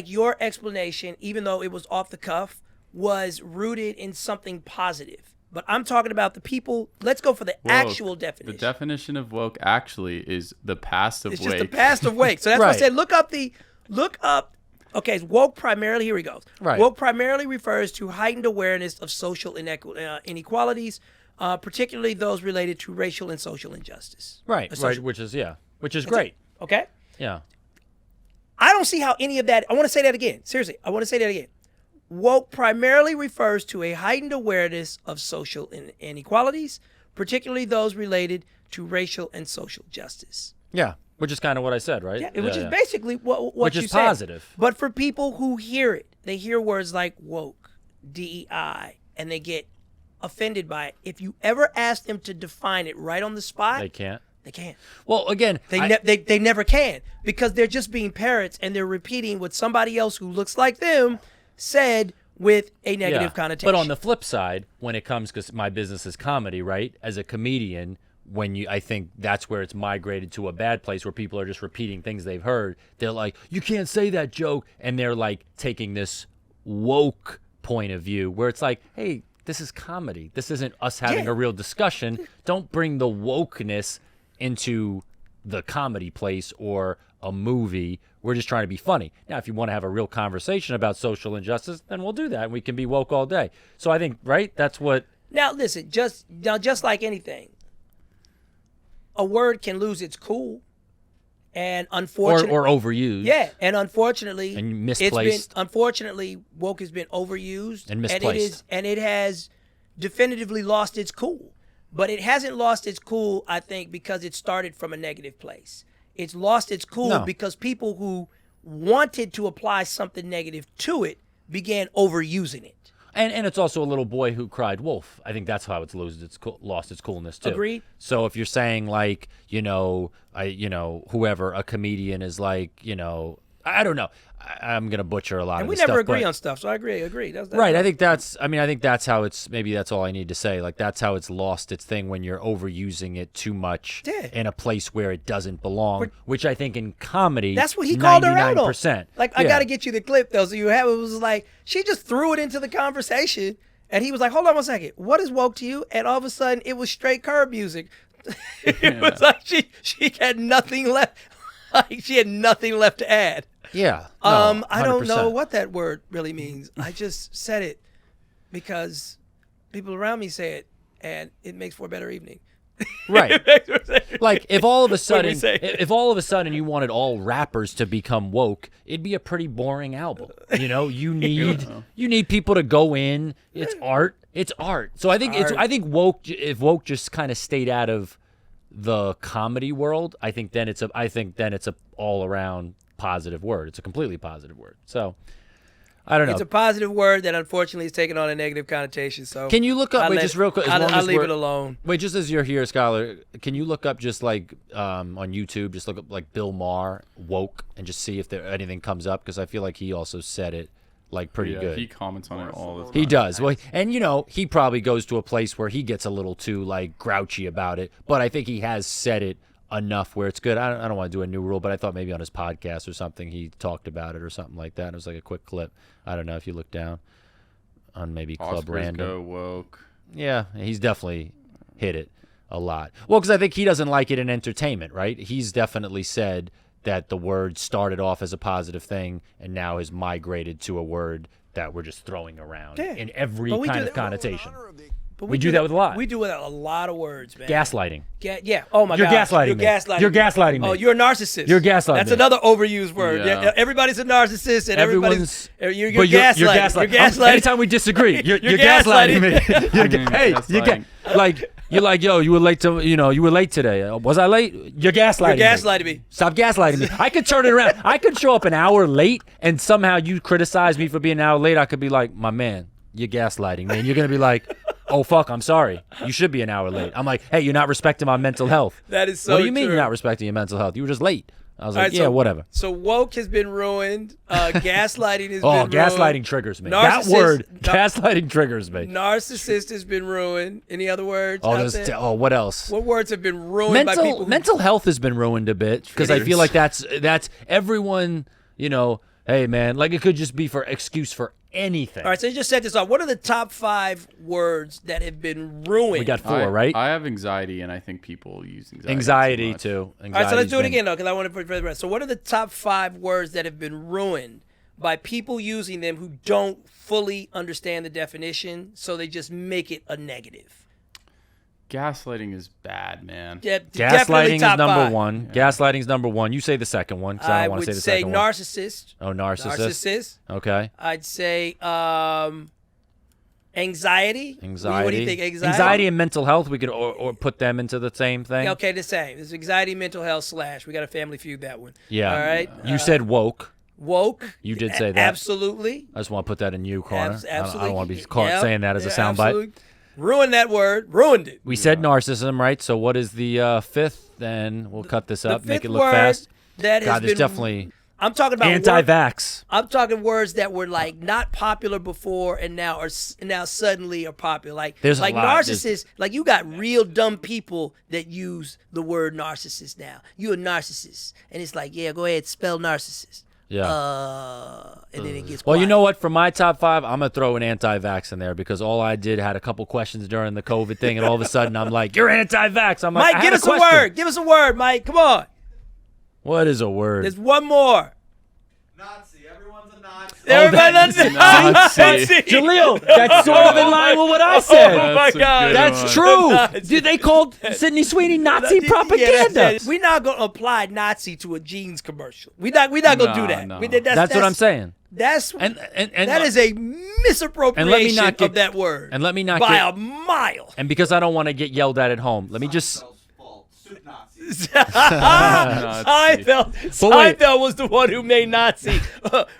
your explanation, even though it was off the cuff, was rooted in something positive. But I'm talking about the people. Let's go for the actual definition. The definition of woke actually is the past of wake. It's just the past of wake. So that's right. what I said. Look up. Okay, woke primarily. Here we go. Right. Woke primarily refers to heightened awareness of social inequalities, particularly those related to racial and social injustice. Right. Which is great. Okay. Yeah. I don't see how any of that. I want to say that again. Seriously, I want to say that again. Woke primarily refers to a heightened awareness of social inequalities, particularly those related to racial and social justice. Yeah. Which is kind of what I said, right? Yeah, which is basically what Which you is said. positive. But for people who hear it, they hear words like woke, DEI, and they get offended by it. If you ever ask them to define it right on the spot, They can't. They can't. Well, again, They never can, because they're just being parrots and they're repeating what somebody else who looks like them said with a negative connotation. But on the flip side, when it comes, because my business is comedy, right? As a comedian, I think that's where it's migrated to a bad place where people are just repeating things they've heard. They're like, you can't say that joke. And they're like taking this woke point of view where it's like, hey, this is comedy. This isn't us having a real discussion. Don't bring the wokeness into the comedy place or a movie. We're just trying to be funny. Now, if you want to have a real conversation about social injustice, then we'll do that. And we can be woke all day. So I think, right, that's what... Now, listen, just like anything, a word can lose its cool, and unfortunately, or overused. Yeah, and unfortunately, And misplaced. Unfortunately, woke has been overused And misplaced. and it has definitively lost its cool. But it hasn't lost its cool, I think, because it started from a negative place. It's lost its cool because people who wanted to apply something negative to it began overusing it. And it's also a little boy who cried wolf. I think that's how it's lost its coolness too. Agreed. So if you're saying like, whoever, a comedian is like, I don't know. I'm gonna butcher a lot And of we this never stuff, agree but- on stuff, so I agree. That's Right. I think that's how it's, maybe that's all I need to say. Like, that's how it's lost its thing, when you're overusing it too much in a place where it doesn't belong, which I think in comedy, that's what he called her out on. 99%. Like, I got to get you the clip, though, so you have it. It was like, she just threw it into the conversation, and he was like, hold on one second. What is woke to you? And all of a sudden, it was straight curb music. It was like she had nothing left. Like, she had nothing left to add. Yeah. No, I don't know 100%. what that word really means. I just said it because people around me say it, and it makes for a better evening. Right. Like, if all of a sudden, say? you wanted all rappers to become woke, it'd be a pretty boring album. You need people to go in. It's art. It's art. So I think woke. If woke just kind of stayed out of the comedy world, I think then it's a all around positive word. It's a completely positive word. So I don't know. It's a positive word that unfortunately is taking on a negative connotation. So can you look up? Just real quick. I'll leave it alone. Wait, just as you're here, Skylar, can you look up just like on YouTube? Just look up like Bill Maher woke and just see if anything comes up, because I feel like he also said it like pretty good. He comments on it all the time. He does. Well, and he probably goes to a place where he gets a little too like grouchy about it, but I think he has said it enough where it's good. I don't want to do a new rule, but I thought maybe on his podcast or something he talked about it or something like that. It was like a quick clip. I don't know if you look down on maybe Club Oscars Random. go woke. Yeah, he's definitely hit it a lot. Well, because I think he doesn't like it in entertainment, right? He's definitely said that the word started off as a positive thing and now has migrated to a word that we're just throwing around in every kind of connotation. But we do that with a lot. We do it with a lot of words, man. Gaslighting. Yeah. Oh my You're gosh. gaslighting You're me. gaslighting. You're gaslighting me. Oh, you're a narcissist. You're gaslighting That's me. another overused word. Yeah. Everybody's a narcissist, and Everyone's. you're but gaslighting. You're gaslighting. You're gaslighting. Anytime we disagree, you're You're gaslighting me. Gaslighting. Hey, you're like, yo, you were late today. Was I late? You're gaslighting. You're gaslighting me. Stop gaslighting me. I could turn it around. I could show up an hour late, and somehow you criticize me for being an hour late. I could be like, my man, you're gaslighting me, and you're gonna be like, oh fuck, I'm sorry. You should be an hour late. I'm like, hey, you're not respecting my mental health. That is so What do you mean true. you're not respecting your mental health? You were just late. I was like, All right, yeah, so- whatever. So woke has been ruined. Gaslighting has been ruined. Gaslighting triggers me. That word, gaslighting triggers me. Narcissist has been ruined. Any other words out there? What else? What words have been ruined by people? Mental health has been ruined a bit, because I feel like that's everyone, hey man, like it could just be for excuse for anything. All right, so you just set this up. What are the top 5 words that have been ruined? We got 4, right? I have anxiety, and I think people use anxiety. Anxiety much. too. All right, so let's do it again, though, because I want to put the rest. So what are the top 5 words that have been ruined by people using them who don't fully understand the definition, so they just make it a negative? Gaslighting is bad, man. Definitely Gaslighting is top number five. one. Gaslighting is number one. You say the second one because I don't want to say the second one. narcissist. Oh, narcissist. Okay. I'd say anxiety. Anxiety. What do you think? Anxiety and mental health. We could or put them into the same thing. Yeah, okay, the same. It's anxiety, mental health / We got a Family Feud that one. Yeah. All right. You said woke. Woke. You did say that. Absolutely. I just want to put that in you corner. Absolutely. I don't want to be caught saying that as a soundbite. Absolutely. Ruined that word. Ruined it. We said narcissism, right? So what is the fifth? Then we'll cut this up, The make fifth it look word fast. That God, has there's been definitely I'm talking about anti-vax. I'm talking words that were like not popular before and now suddenly are popular. Like There's a like lot. narcissists. Like you got real dumb people that use the word narcissist now. You a narcissist, and it's like, yeah, go ahead, spell narcissist. Yeah. And then it gets Well, quiet. you know what? For my top five, I'm gonna throw an anti-vax in there because all I did had a couple questions during the COVID thing, and all of a sudden I'm like, "You're anti-vax." I'm like, Mike, give us a word. Give us a word, Mike. Come on. What is a word? There's one more. Nazi. Everyone's a Nazi. Everybody's a Nazi. Jaleel. That's sort of in line with what I said. Oh my That's a God. good That's one. true. Nazi. Dude, they called Sydney Sweeney Nazi Yeah, propaganda. that's it. We're not gonna apply Nazi to a jeans commercial. We're not gonna do that. No. That's what I'm saying. That's And that is a misappropriation of that word. And let me not by get, a mile. and because I don't want to get yelled at home, let me just. Soup Nazi. Seinfeld was the one who made Nazi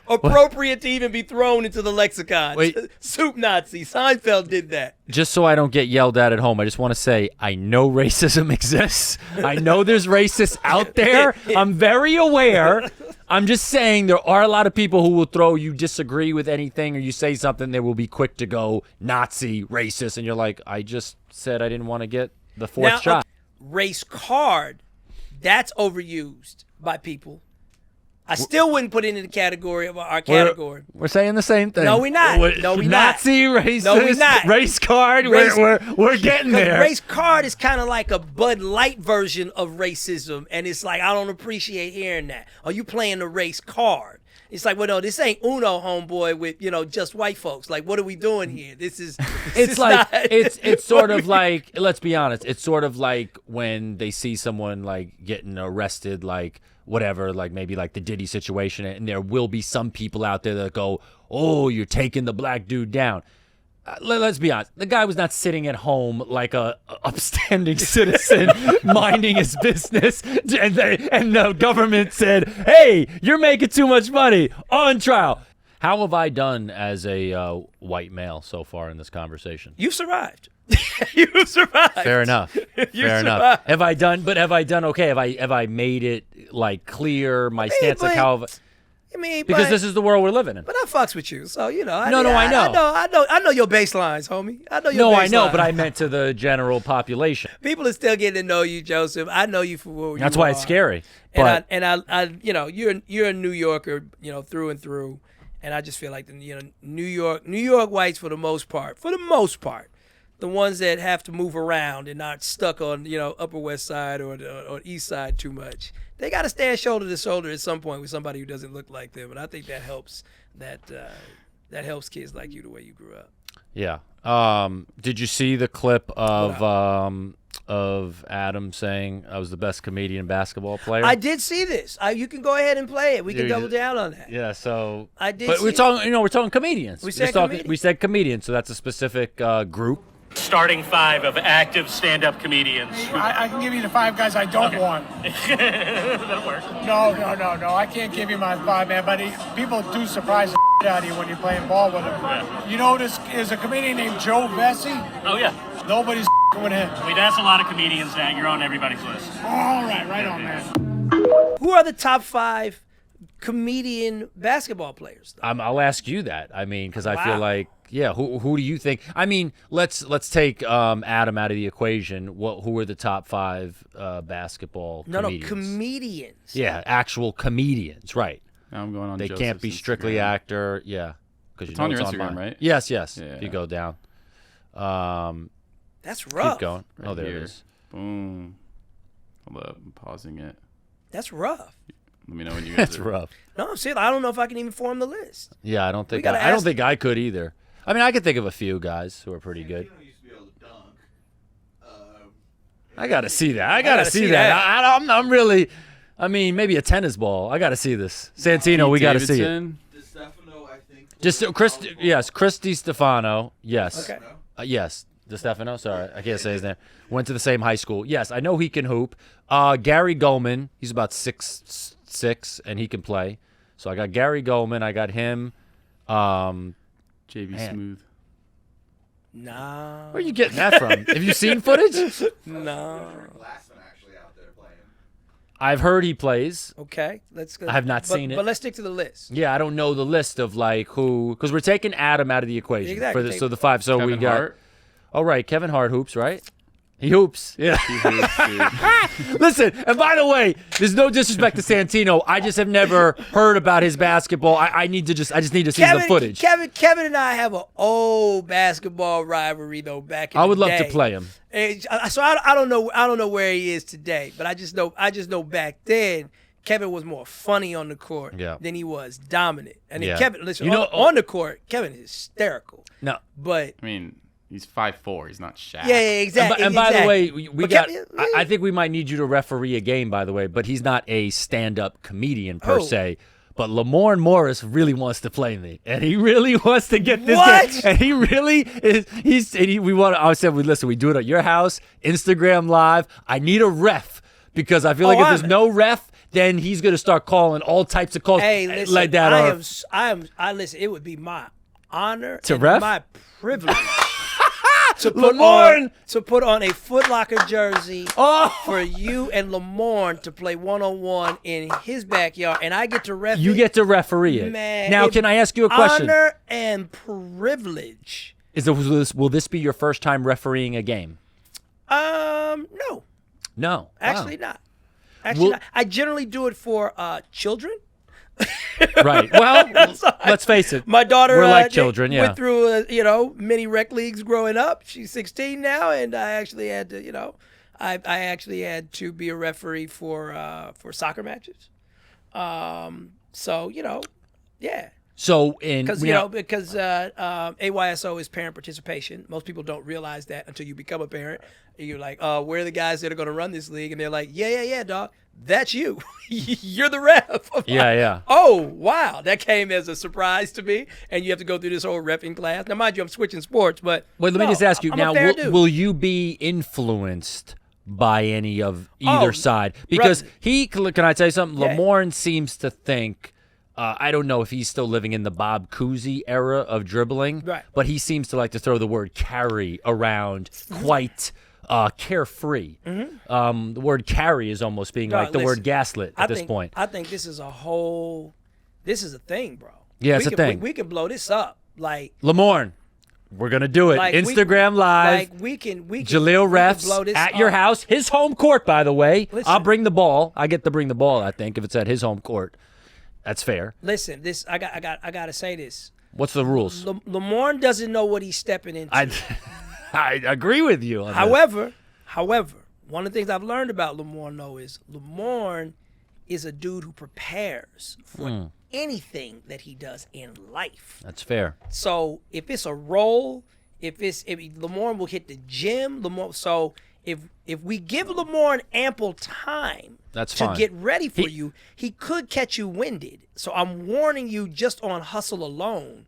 appropriate to even be thrown into the lexicon. Wait. Soup Nazi. Seinfeld did that. Just so I don't get yelled at home, I just want to say I know racism exists. I know there's racists out there. I'm very aware. I'm just saying there are a lot of people who will throw you disagree with anything or you say something, they will be quick to go Nazi, racist, and you're like, I just said I didn't want to get the fourth Now, shot. Race card, that's overused by people. I still wouldn't put it in the category of our category. We're saying the same thing. No, we not. No, we not. Nazi, racist, No, we not. race card. We're getting there. Race card is kind of like a Bud Light version of racism, and it's like I don't appreciate hearing that. Are you playing the race card? It's like, well, no, this ain't Uno, homeboy, with just white folks. Like, what are we doing here? It's like it's sort of like, let's be honest, it's sort of like when they see someone like getting arrested, like whatever, like maybe like the Diddy situation, and there will be some people out there that go, oh, you're taking the black dude down. Let's be honest, the guy was not sitting at home like a upstanding citizen minding his business, and the government said, hey, you're making too much money, on trial. How have I done as a white male so far in this conversation? You survived. You survived. Fair enough. Fair enough. Have I done okay? Have I made it like clear my stance? Like how have because this is the world we're living in. But I fucks with you, so I know. I know your baselines, homie. I know your baselines. I know, but I meant to the general population. People are still getting to know you, Joseph. I know you for who you are. That's why it's scary. And But I you're a New Yorker, through and through, and I just feel like New York whites for the most part, the ones that have to move around and not stuck on Upper West Side or East Side too much. They got to stand shoulder to shoulder at some point with somebody who doesn't look like them, and I think that helps. That helps kids like you the way you grew up. Yeah. Did you see the clip of Adam saying I was the best comedian basketball player? I did see this. You can go ahead and play it. We can double down on that. Yeah. So I did. But we're talking comedians. We said comedians. So that's a specific group. Starting five of active stand-up comedians. I can give you the five guys I don't want. That'll work. No. I can't give you my five, man. But people do surprise the out of you when you're playing ball with them. Yeah. You know, there's a comedian named Joe Vesey. Oh, yeah. Nobody's with him. We've asked a lot of comedians that. You're on everybody's list. All right on, man. Who are the top 5 comedian basketball players, though? I'll ask you that. I mean, because I Wow. feel like, yeah, who do you think? I mean, let's take Adam out of the equation. Who are the top 5 basketball comedians? No, comedians. Yeah, actual comedians, right? Now I'm going on. They Joseph's can't be strictly Instagram. actor. Yeah, because It's on your Instagram, mine. right? Yes. Yeah. If you go down, That's rough. keep going. Right There here. it is. Boom. Hold up, I'm pausing it. That's rough. Let me know when you guys That's are. rough. No, I'm serious. I don't know if I can even form the list. Yeah, I don't think gotta I don't ask- think I could either. I mean, I could think of a few guys who are pretty good. used to be able to dunk. I gotta see that. I gotta see that. I'm really. I mean, maybe a tennis ball. I gotta see this. Santino, we gotta see it. DeStefano, I think. Just Chris DiStefano. Yes. Okay. Yes. DeStefano. Sorry, I can't say his name. Went to the same high school. Yes, I know he can hoop. Gary Goldman. He's about 6'6", and he can play. So I got Gary Goldman. I got him. JB Smooth. No. Where are you getting that from? Have you seen footage? No. Glassman actually out there playing. I've heard he plays. Okay, let's go. I have not seen it. But let's stick to the list. Yeah, I don't know the list of like who, because we're taking Adam out of the equation Exactly. for this. So the 5. So Kevin we got. Hart. Oh right, Kevin Hart hoops, right? He hoops. Yeah. He hoops, dude. Listen, and by the way, there's no disrespect to Santino. I just have never heard about his basketball. I just need to see the footage. Kevin and I have an old basketball rivalry though. Back in I would the love day. to play him. So I don't know where he is today, but I just know back then Kevin was more funny on the court than he was dominant. And then Kevin, listen, on the court, Kevin is hysterical. No, but I mean, he's 5'4". He's not Shaq. Yeah, exactly. And by the way, we got. Kevin, I think we might need you to referee a game. By the way, but he's not a stand-up comedian per se. But Lamorne Morris really wants to play me, and he really wants to get this game. And he really is. I said, listen, we do it at your house, Instagram Live. I need a ref because I feel like if there's no ref, then he's gonna start calling all types of calls listen, like that. I listen. It would be my honor to and ref? my privilege. To put on a Foot Locker jersey for you and Lamorne to play one-on-one in his backyard, and I get to ref. You get to referee it. Man, now, can I ask you a question? Honor and privilege. Will this be your first time refereeing a game? No. No. Actually not. Actually not. I generally do it for children. Right. Well, let's face it. My daughter, we're like children. went through, many rec leagues growing up. She's 16 now, and I actually had to, I actually had to be a referee for soccer matches. So yeah. So because AYSO is parent participation. Most people don't realize that until you become a parent. You're like, where are the guys that are going to run this league? And they're like, yeah, dog. That's you. You're the ref. Yeah. Oh, wow. That came as a surprise to me. And you have to go through this whole reffing class. Now, mind you, I'm switching sports, but wait, let me just ask you I'm now, a fair dude. will you be influenced by any of either side? Because can I tell you something? Yeah. Lamorne seems to think, I don't know if he's still living in the Bob Cousy era of dribbling, right, but he seems to like to throw the word carry around quite carefree. Mm-hmm. The word carry is almost being like the word gaslit at this point. I think this is a thing, bro. Yeah, it's a thing. We can blow this up. Like Lamorne, we're going to do it. Like Instagram Live. Like we can Jaleel refs at your house. His home court, by the way. Listen, I'll bring the ball. I get to bring the ball, I think, if it's at his home court. That's fair. Listen, I got to say this. What's the rules? Lamorne doesn't know what he's stepping into. I agree with you on However, one of the things I've learned about Lamorne, though, is Lamorne is a dude who prepares for anything that he does in life. That's fair. So if it's a role, if Lamorne will hit the gym, so if we give Lamorne ample time to get ready for you, he could catch you winded. So I'm warning you, just on hustle alone,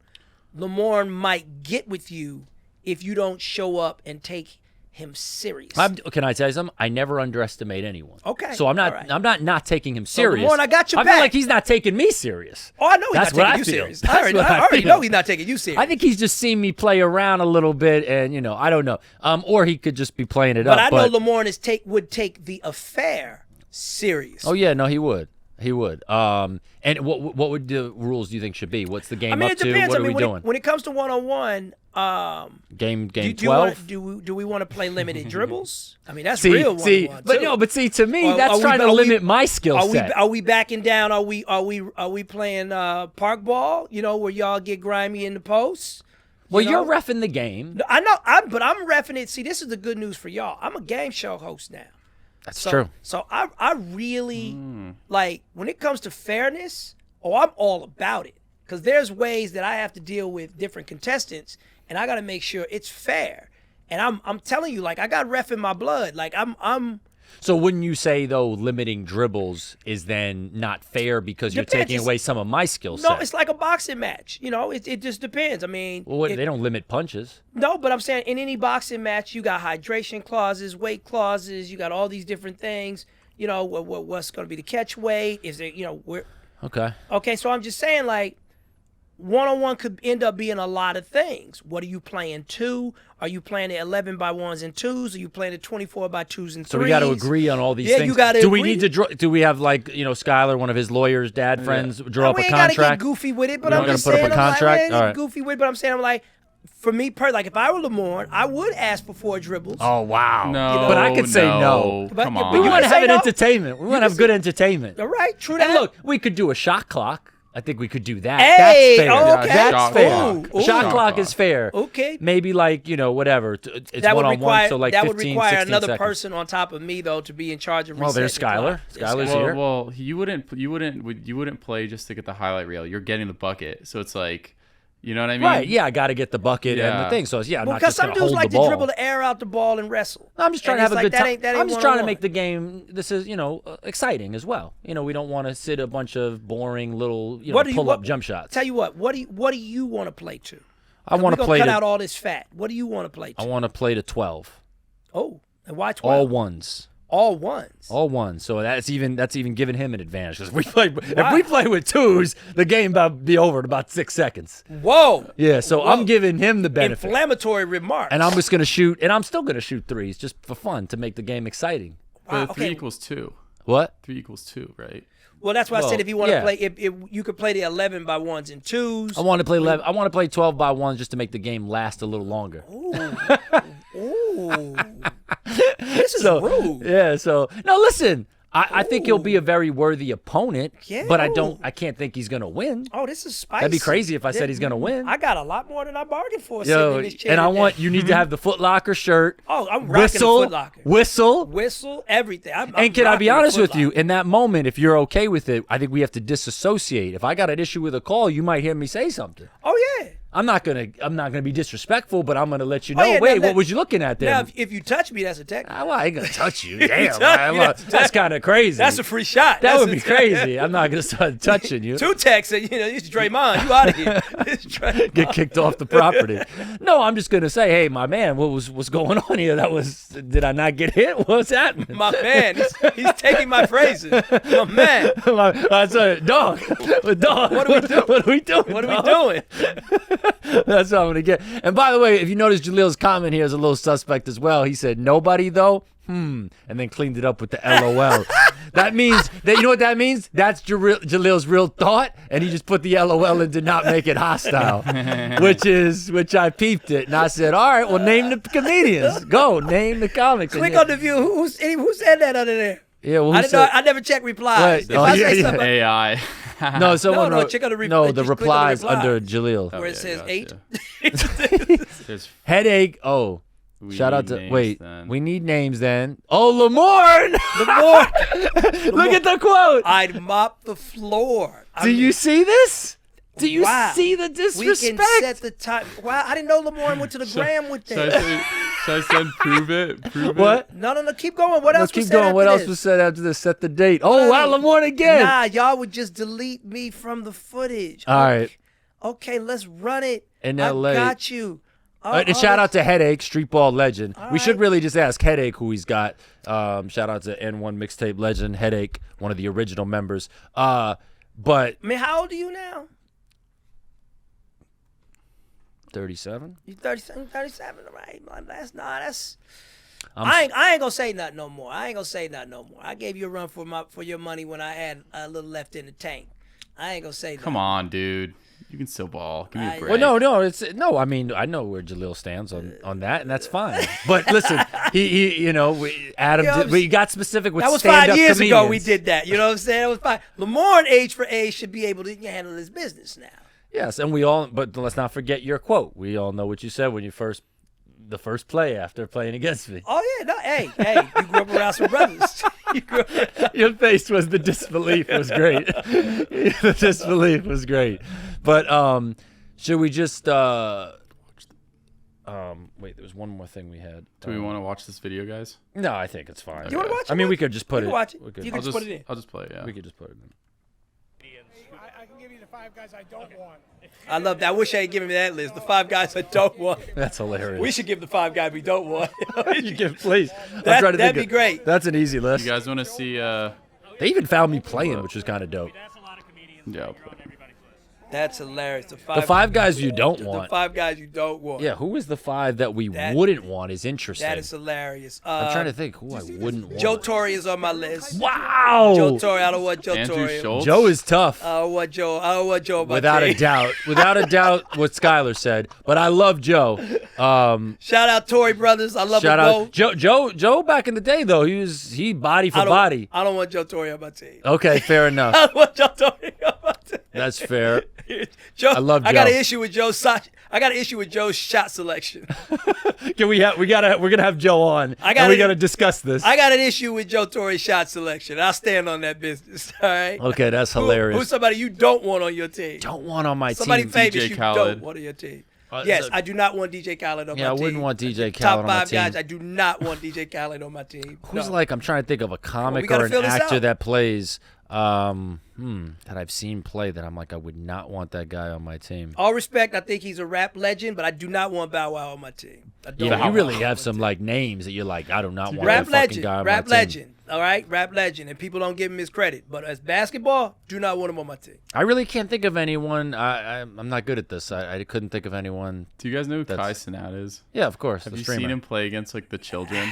Lamorne might get with you if you don't show up and take him serious. Can I tell you something? I never underestimate anyone. Okay. So I'm not taking him serious. Lamorne, I got your I feel back. like he's not taking me serious. Oh, I know he's That's not what taking I you feel. serious. That's I already know he's not taking you serious. I think he's just seen me play around a little bit, and I don't know. Or he could just be playing it up. But I know Lamorne would take the affair serious. Oh yeah, no, he would. He would. And what would the rules do you think should be? What's the game up it depends. to? What are we doing? When it comes to one-on-one, game 12. Do we want to play limited dribbles? I mean, that's real one-on-one. But to me, that's trying to limit my skill set. Are we backing down? Are we playing park ball? Where y'all get grimy in the post. Well, you're reffing the game. I know, but I'm reffing it. See, this is the good news for y'all. I'm a game show host now. That's true. So I really like when it comes to fairness. I'm all about it, because there's ways that I have to deal with different contestants, and I got to make sure it's fair. And I'm telling you, like, I got ref in my blood. Like, I'm. So wouldn't you say, though, limiting dribbles is then not fair because you're Depends. taking away some of my skill set? No, it's like a boxing match. You know, it just depends. I mean, Well, they don't limit punches. no, but I'm saying in any boxing match, you got hydration clauses, weight clauses, you got all these different things. You know, what's going to be the catch weight? Is there, you know, Okay. so I'm just saying, like, one-on-one could end up being a lot of things. What are you playing 2? Are you playing it 11 by 1s and 2s? Are you playing it 24 by 2s and 3s? So we got to agree on all these Yeah, things. you gotta Do we agree. need to draw? Do we have, like, you know, Skylar, one of his lawyers, dad friends, draw up we a ain't gotta contract? get goofy with it, but You I'm don't gotta just put up saying, a I'm like, contract? we ain't All get right. goofy with it, but I'm saying, I'm like, for me, like, if I were Lamorne, I would ask for 4 dribbles. Oh, wow. No, But I could say no. But- Come but on. We you want can to have say an no. entertainment. We want to have good entertainment. All right, true that. And look, we could do a shot clock. I think we could do that. Hey, That's fair. oh, okay. That's Shot fair. clock. Ooh, Shot ooh. clock is fair. Okay. Maybe, like, you know, whatever. It's that would one-on-one, require so like that 15, would require 16 another seconds. person on top of me, though, to be in charge of Well, there's resetting the Skylar. clock. Skylar's here. Well, you wouldn't play just to get the highlight reel. You're getting the bucket, so it's like, you know what I mean? Right, yeah, I got to get the bucket and the Yeah. thing. So, yeah, I'm Well, not because just going some to dudes hold like the to ball. dribble the air out the ball and wrestle. I'm just trying to And have a it's good like, time. that ain't I'm just trying to one-on-one. make the game, this is, you know, exciting as well. You know, we don't want to sit a bunch of boring little, you know, pull-up jump shots. Tell you what do you want to play to? I want to play cut to, out all this fat. What do you want to play to? I want to play to 12. Oh, and why 12? All ones. All ones. All ones. So that's even giving him an advantage because if we play with 2s, the game about to be over in about 6 seconds. Whoa. Yeah, so Whoa. I'm giving him the benefit. Inflammatory remarks. And I'm just going to shoot, and I'm still going to shoot 3s just for fun to make the game exciting. Wow, But 3 okay. equals 2. What? 3 equals 2, right? Well, that's why I Well, said if you want to yeah. play, if you could play the 11 by 1s and 2s. I want to play 11. I want to play 12 by 1 just to make the game last a little longer. Ooh. This is So, rude. yeah, so no, listen. I think he'll be a very worthy opponent, Yeah. but I can't think he's gonna win. Oh, this is spicy. That'd be crazy if I said he's gonna win. I got a lot more than I bargained for sitting Yo, in this chair and I today. want you need to have the Foot Locker shirt. Oh, I'm rocking whistle, the Foot Locker. whistle. Everything. I'm And can I be rocking the honest Foot with you? Locker. In that moment, if you're okay with it, I think we have to disassociate. If I got an issue with a call, you might hear me say something. Oh yeah. I'm not gonna be disrespectful, but I'm gonna let you know. yeah, Wait, now- what was you looking at there? Now, if you touch me, that's a technical. Well, I ain't gonna touch you. you Damn, touch me, that's kind of crazy. That's a free shot. That That's would a be crazy. I'm not gonna start touching you. Two texts, and it's Draymond. You out of here. It's Draymond. Get kicked off the property. No, I'm just gonna say, hey, my man, what's going on here? Did I not get hit? What's happening? My man, he's taking my phrases. My man, I said, dog. Dog. What are we doing? What are we doing? what are dog? we doing? That's what I'm gonna get. And by the way, if you notice, Jalil's comment here is a little suspect as well. He said, nobody though. And then cleaned it up with the LOL. That means that, you know what that means? That's Jalil's real thought, and he just put the LOL and did not make it hostile, which I peeped it, and I said, all right, well, name the comedians. Go name the comics. Click on the view. Who said that under there? Yeah, well, I who didn't know. said? I never check replies. Right. If Oh, I yeah, say yeah. something AI. No, someone no, wrote. check on the no, just the click on the replies replies. under Jalil. where it says gotcha. 8. There's Headache. Oh. we Shout out need to names wait. then. We need names then. Oh, Lamorne! Look at the quote. I'd mop the floor. Do you see this? Do you Wow. see the We disrespect? can set the time. Wow, I didn't know Lamorne went to the gram with Should I that. say, should I send prove it? Prove What? it? No, keep going. What else Let's was keep said going. after What else this? was said after this? Set the date. Oh, wow, Right. Lamorne again. Nah, y'all would just delete me from the footage. All right. Okay, let's run it. In I LA. got you. And shout out to Headache, street ball legend. All We should right. really just ask Headache who he's got. Shout out to N1 mixtape legend Headache, one of the original members. But I mean, how old are you now? 37. You 37, right? That's. I'm I ain't gonna say nothing no more. I gave you a run for your money when I had a little left in the tank. I ain't gonna say nothing. Come on, dude. You can still ball. Give me a break. Well, no. I mean, I know where Jalil stands on that, and that's fine. But listen, we got specific with That was stand-up 5 years ago comedians. we did that. You know what I'm saying? That was 5. Lamorne, age for age, should be able to handle his business now. Yes, and but let's not forget your quote. We all know what you said when the first play after playing against me. Oh yeah, no, hey, you grew up around some brothers. Your face was the disbelief was great. The disbelief was great. But should we just Wait, there was one more thing we had. Do we want to watch this video, guys? No, I think it's fine. You want to watch it? I mean, we could just put You it. can watch it. we could- You can just put it in. I'll just play it. Yeah. We could just put it in. I can give you the 5 guys I don't want. I love that. I wish I had given me that list. The 5 guys I don't want. That's hilarious. We should give the 5 guys we don't want. you give, please. That'd be great. That's an easy list. You guys want to see? They even found me playing, which was kind of dope. That's a lot of comedians. Yeah, I'll You're on play. everybody's list. That's hilarious. The 5 guys you don't want. The 5 guys you don't want. Yeah, who is the 5 that we That- wouldn't want is interesting. That is hilarious. I'm trying to think who I wouldn't want. Joe Torre is on my list. Wow. Joe Torre. I don't want Joe Andrew Torre. Schultz. Joe is tough. I don't want Joe. I don't want Joe on my Without a team. doubt. Without a doubt what Skylar said. But I love Joe. Shout out Torre brothers. I love Shout them out both. Joe back in the day though, he body for body. I don't want Joe Torre on my team. Okay, fair enough. I don't want Joe Torre on my team. That's fair. Joe, I love I got Joe. an issue with Joe's. I got an issue with Joe's shot selection. We're gonna have Joe on. gotta- we gotta discuss this. I got an issue with Joe Torre's shot selection. I'll stand on that business. All right. Okay, that's hilarious. Who's somebody you don't want on your team? Don't want on my Somebody team. famous DJ you Khaled. don't want on your team. Yes, I do not want DJ Khaled on my team. Yeah, I wouldn't want DJ Top Khaled on my 5 guys, team. I do not want DJ Khaled on my team. Who's No. like I'm trying to think of a comic gotta or an fill this actor out. that plays that I've seen play that I'm like I would not want that guy on my team. All respect, I think he's a rap legend, but I do not want Bow Wow on my team. I don't Yeah, want you really Bow Wow have on my some team. like names that you're like I do not want Rap that fucking legend, guy on rap my team. legend. All right, rap legend, and people don't give him his credit. But as basketball, do not want him on my team. I really can't think of anyone. I'm not good at this. I couldn't think of anyone. Do you guys know who Kai That's- Cenat is? Yeah, of course. Have the you streamer. seen him play against like the children?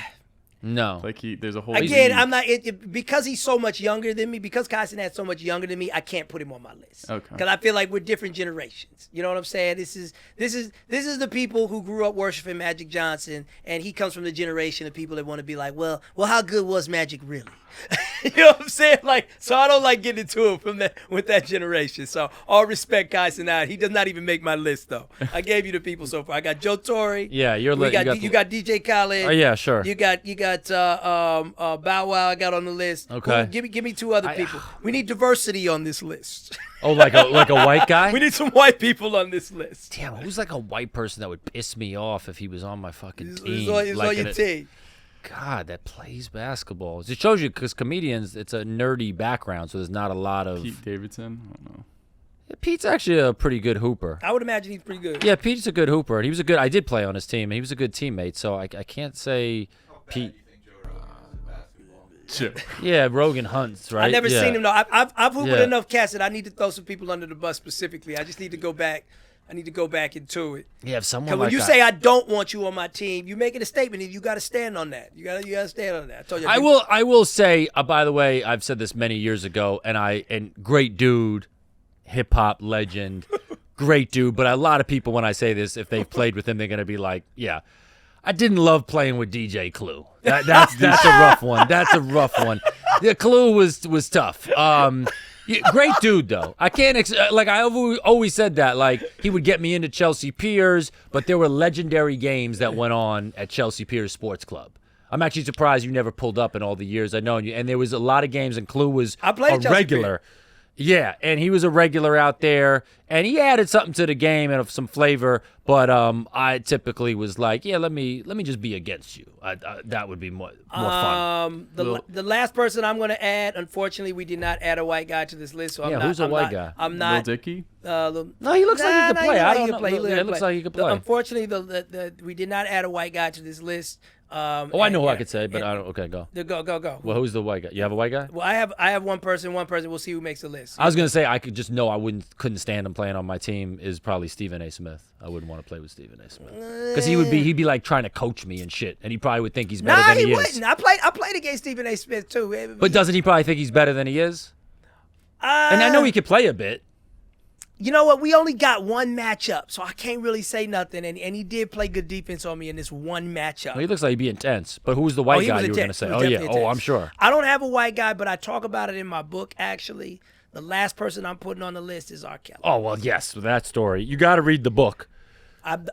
No. Like there's a whole Again, league. I'm not because he's so much younger than me. Because Kaisenat's so much younger than me, I can't put him on my list. Okay. Because I feel like we're different generations. You know what I'm saying? This is the people who grew up worshiping Magic Johnson, and he comes from the generation of people that want to be like, well, how good was Magic really? You know what I'm saying? Like, so I don't like getting into it with that generation. So all respect, Kaisenat. He does not even make my list though. I gave you the people so far. I got Joe Torre. Yeah, you're you got DJ Khaled. Oh yeah, sure. You got Bow Wow. I got on the list. Okay. Give me 2 other people. We need diversity on this list. Oh, like a white guy. We need some white people on this list. Damn, who's like a white person that would piss me off if he was on my fucking team? He's like on your team. God, that plays basketball. It shows you because comedians, it's a nerdy background, so there's not a lot of. Pete Davidson. I don't know. Yeah, Pete's actually a pretty good hooper. I would imagine he's pretty good. Yeah, Pete's a good hooper, and he was a good. I did play on his team, and he was a good teammate. So I can't say Pete. Yeah, Rogan Hunts, right? I've never Yeah. seen him though. I've hooped Yeah. enough cats that I need to throw some people under the bus specifically. I just need to go back. I need to go back into it. Yeah, if someone Because like when you that. say I don't want you on my team, you're making a statement, and you got to stand on that. You got to stand on that. I told you. I will say, by the way, I've said this many years ago, and great dude, hip hop legend, great dude. But a lot of people, when I say this, if they've played with him, they're gonna be like, yeah, I didn't love playing with DJ Clue. That's a rough one. That's a rough one. The Clue was tough. Yeah, great dude though. I can't like I always said that. Like he would get me into Chelsea Piers, but there were legendary games that went on at Chelsea Piers Sports Club. I'm actually surprised you never pulled up in all the years I've known you. And there was a lot of games, and Clue was I played a at Chelsea regular. Yeah, and he was a regular out there, and he added something to the game and some flavor. But I typically was like, yeah, let me just be against you. That would be more fun. The last person I'm going to add, unfortunately, we did not add a white guy to this list. So Yeah, I'm not, who's a I'm white not, guy? I'm Lil not. Dicky. No, he looks like he could play. I don't know. It Looks like he could play. Unfortunately, we did not add a white guy to this list. Oh, I know who I could say, but I don't. Okay, go. Go. Well, who's the white guy? You have a white guy? Well, I have one person. We'll see who makes the list. I was gonna say I could just know I couldn't stand him playing on my team is probably Stephen A. Smith. I wouldn't want to play with Stephen A. Smith because he'd be like trying to coach me and shit, and he probably would think he's better Nah, than he he is. wouldn't. I played against Stephen A. Smith too. But doesn't he probably think he's better than he is? And I know he could play a bit. You know what? We only got one matchup, so I can't really say nothing. And he did play good defense on me in this one matchup. Well, he looks like he'd be intense. But who's the white he guy was you were gonna intense. say? He was Oh yeah. definitely Oh, I'm intense. sure. I don't have a white guy, but I talk about it in my book. Actually, the last person I'm putting on the list is R. Kelly. Oh well, yes. That story. You got to read the book.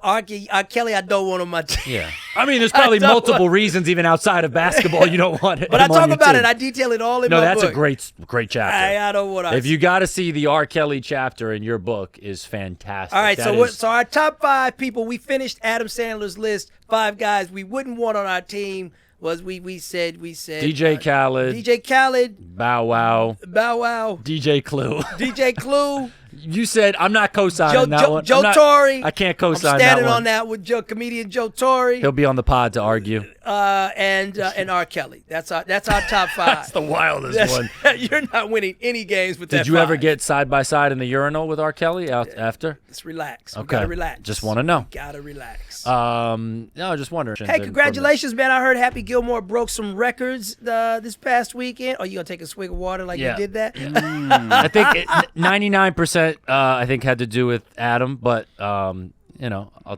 R. Kelly, I don't want on my team. Yeah. I mean, there's probably multiple reasons even outside of basketball you don't want it. But I talk about it. I detail it all in my book. No, that's a great chapter. I don't want to. If you got to see the R. Kelly chapter in your book, is fantastic. All right, so our top 5 people, we finished Adam Sandler's list. 5 guys we wouldn't want on our team was we said DJ Khaled, Bow Wow, DJ Clue. You said I'm not co-signing that one. Joe Torre. I can't co-sign I'm that standing one. on that with comedian Joe Torre. He'll be on the pod to argue. And R. Kelly. That's our top 5. That's the wildest one. You're not winning any games with that. Did you ever get side by side in the urinal with R. Kelly after? Let's relax. Okay. We gotta relax. Just want to know. Gotta relax. No, just wondering. Hey, congratulations, man! I heard Happy Gilmore broke some records this past weekend. Oh, you gonna take a swig of water like you did that? I think 99%. I think had to do with Adam, but I'll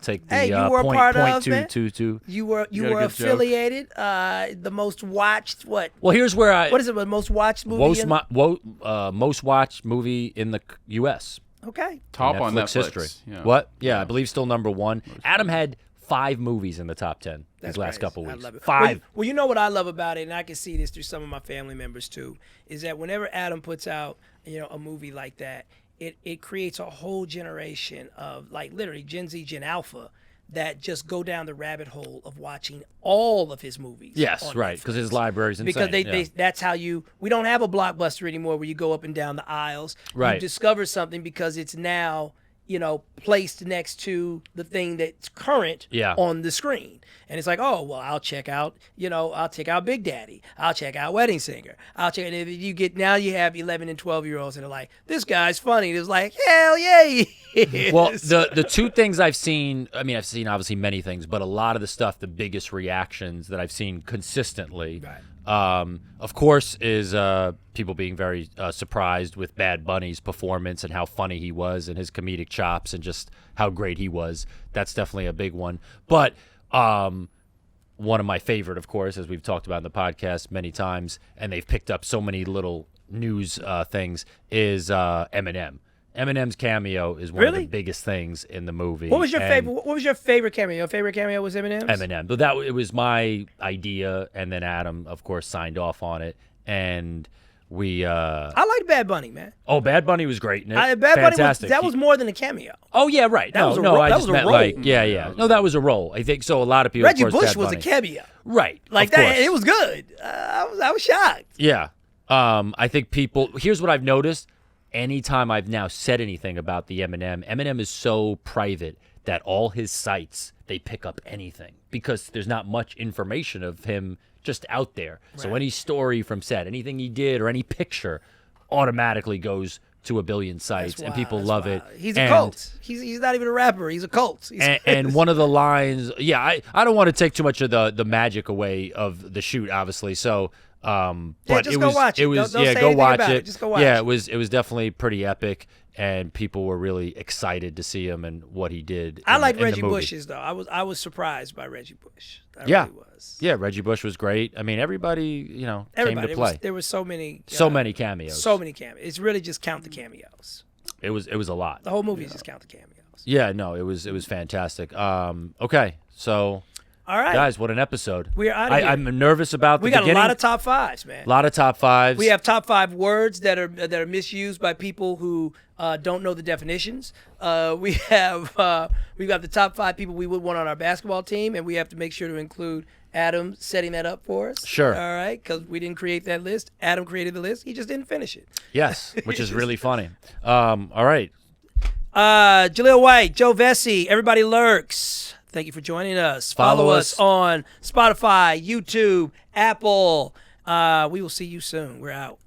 take the you were a part of .222. You were affiliated. The most watched what? Well, here's where what is it? The most watched movie? Most watched movie in the U.S. Okay. Top on Netflix history. Yeah. What? Yeah, I believe still number 1. Adam had 5 movies in the top 10 these last couple weeks. I love it. 5. Well, you know what I love about it, and I can see this through some of my family members too, is that whenever Adam puts out a movie like that, it creates a whole generation of literally Gen Z, Gen Alpha that just go down the rabbit hole of watching all of his movies. Yes, right, because his library's insane. Because that's how we don't have a Blockbuster anymore where you go up and down the aisles. Right. You discover something because it's now placed next to the thing that's current on the screen. And it's like, oh, well, I'll check out Big Daddy. I'll check out Wedding Singer. And if you have 11 and 12-year-olds and they're like, this guy's funny. And it's like, hell yeah, he is. Well, the 2 things I've seen, I've seen obviously many things, but a lot of the stuff, the biggest reactions that I've seen consistently, of course, is people being very surprised with Bad Bunny's performance and how funny he was and his comedic chops and just how great he was. That's definitely a big one. But one of my favorite, of course, as we've talked about in the podcast many times, and they've picked up so many little news things, is Eminem. Eminem's cameo is one of the biggest things in the movie. What was your favorite? What was your favorite cameo? Your favorite cameo was Eminem's? Eminem, but it was my idea, and then Adam, of course, signed off on it, and we. I liked Bad Bunny, man. Oh, Bad Bunny was great. Bad Bunny was more than a cameo. Oh yeah, right. That was a role. No, that was a role. I think so. A lot of people. Reggie of course, Bush was a cameo. Right. Like that. Course. It was good. I was shocked. Yeah. I think people. Here's what I've noticed. Anytime I've now said anything about the Eminem is so private that all his sites, they pick up anything because there's not much information of him just out there. Right. So any story from set, anything he did or any picture automatically goes to a billion sites and people love it. He's a cult. He's not even a rapper. He's a cult. And one of the lines, I don't want to take too much of the magic away of the shoot, obviously. So but just go watch it. Don't go watch it. Just go watch it. Yeah, it was definitely pretty epic, and people were really excited to see him and what he did. I like Reggie Bush's though. I was surprised by Reggie Bush. I really was. Yeah, Reggie Bush was great. I mean, everybody came to play. There were so many cameos. So many cameos. It's really just count the cameos. It was a lot. The whole movie is just count the cameos. Yeah, no, it was fantastic. Okay, so. All right. Guys, what an episode. We're out of here. I'm nervous about the beginning. We got a lot of top 5s, man. A lot of top 5s. We have top 5 words that are misused by people who don't know the definitions. We've got the top 5 people we would want on our basketball team, and we have to make sure to include Adam setting that up for us. Sure. All right, because we didn't create that list. Adam created the list. He just didn't finish it. Yes, which is really funny. All right. Jaleel White, Joe Vesey, Everybody Lurks. Thank you for joining us. Follow us on Spotify, YouTube, Apple. We will see you soon. We're out.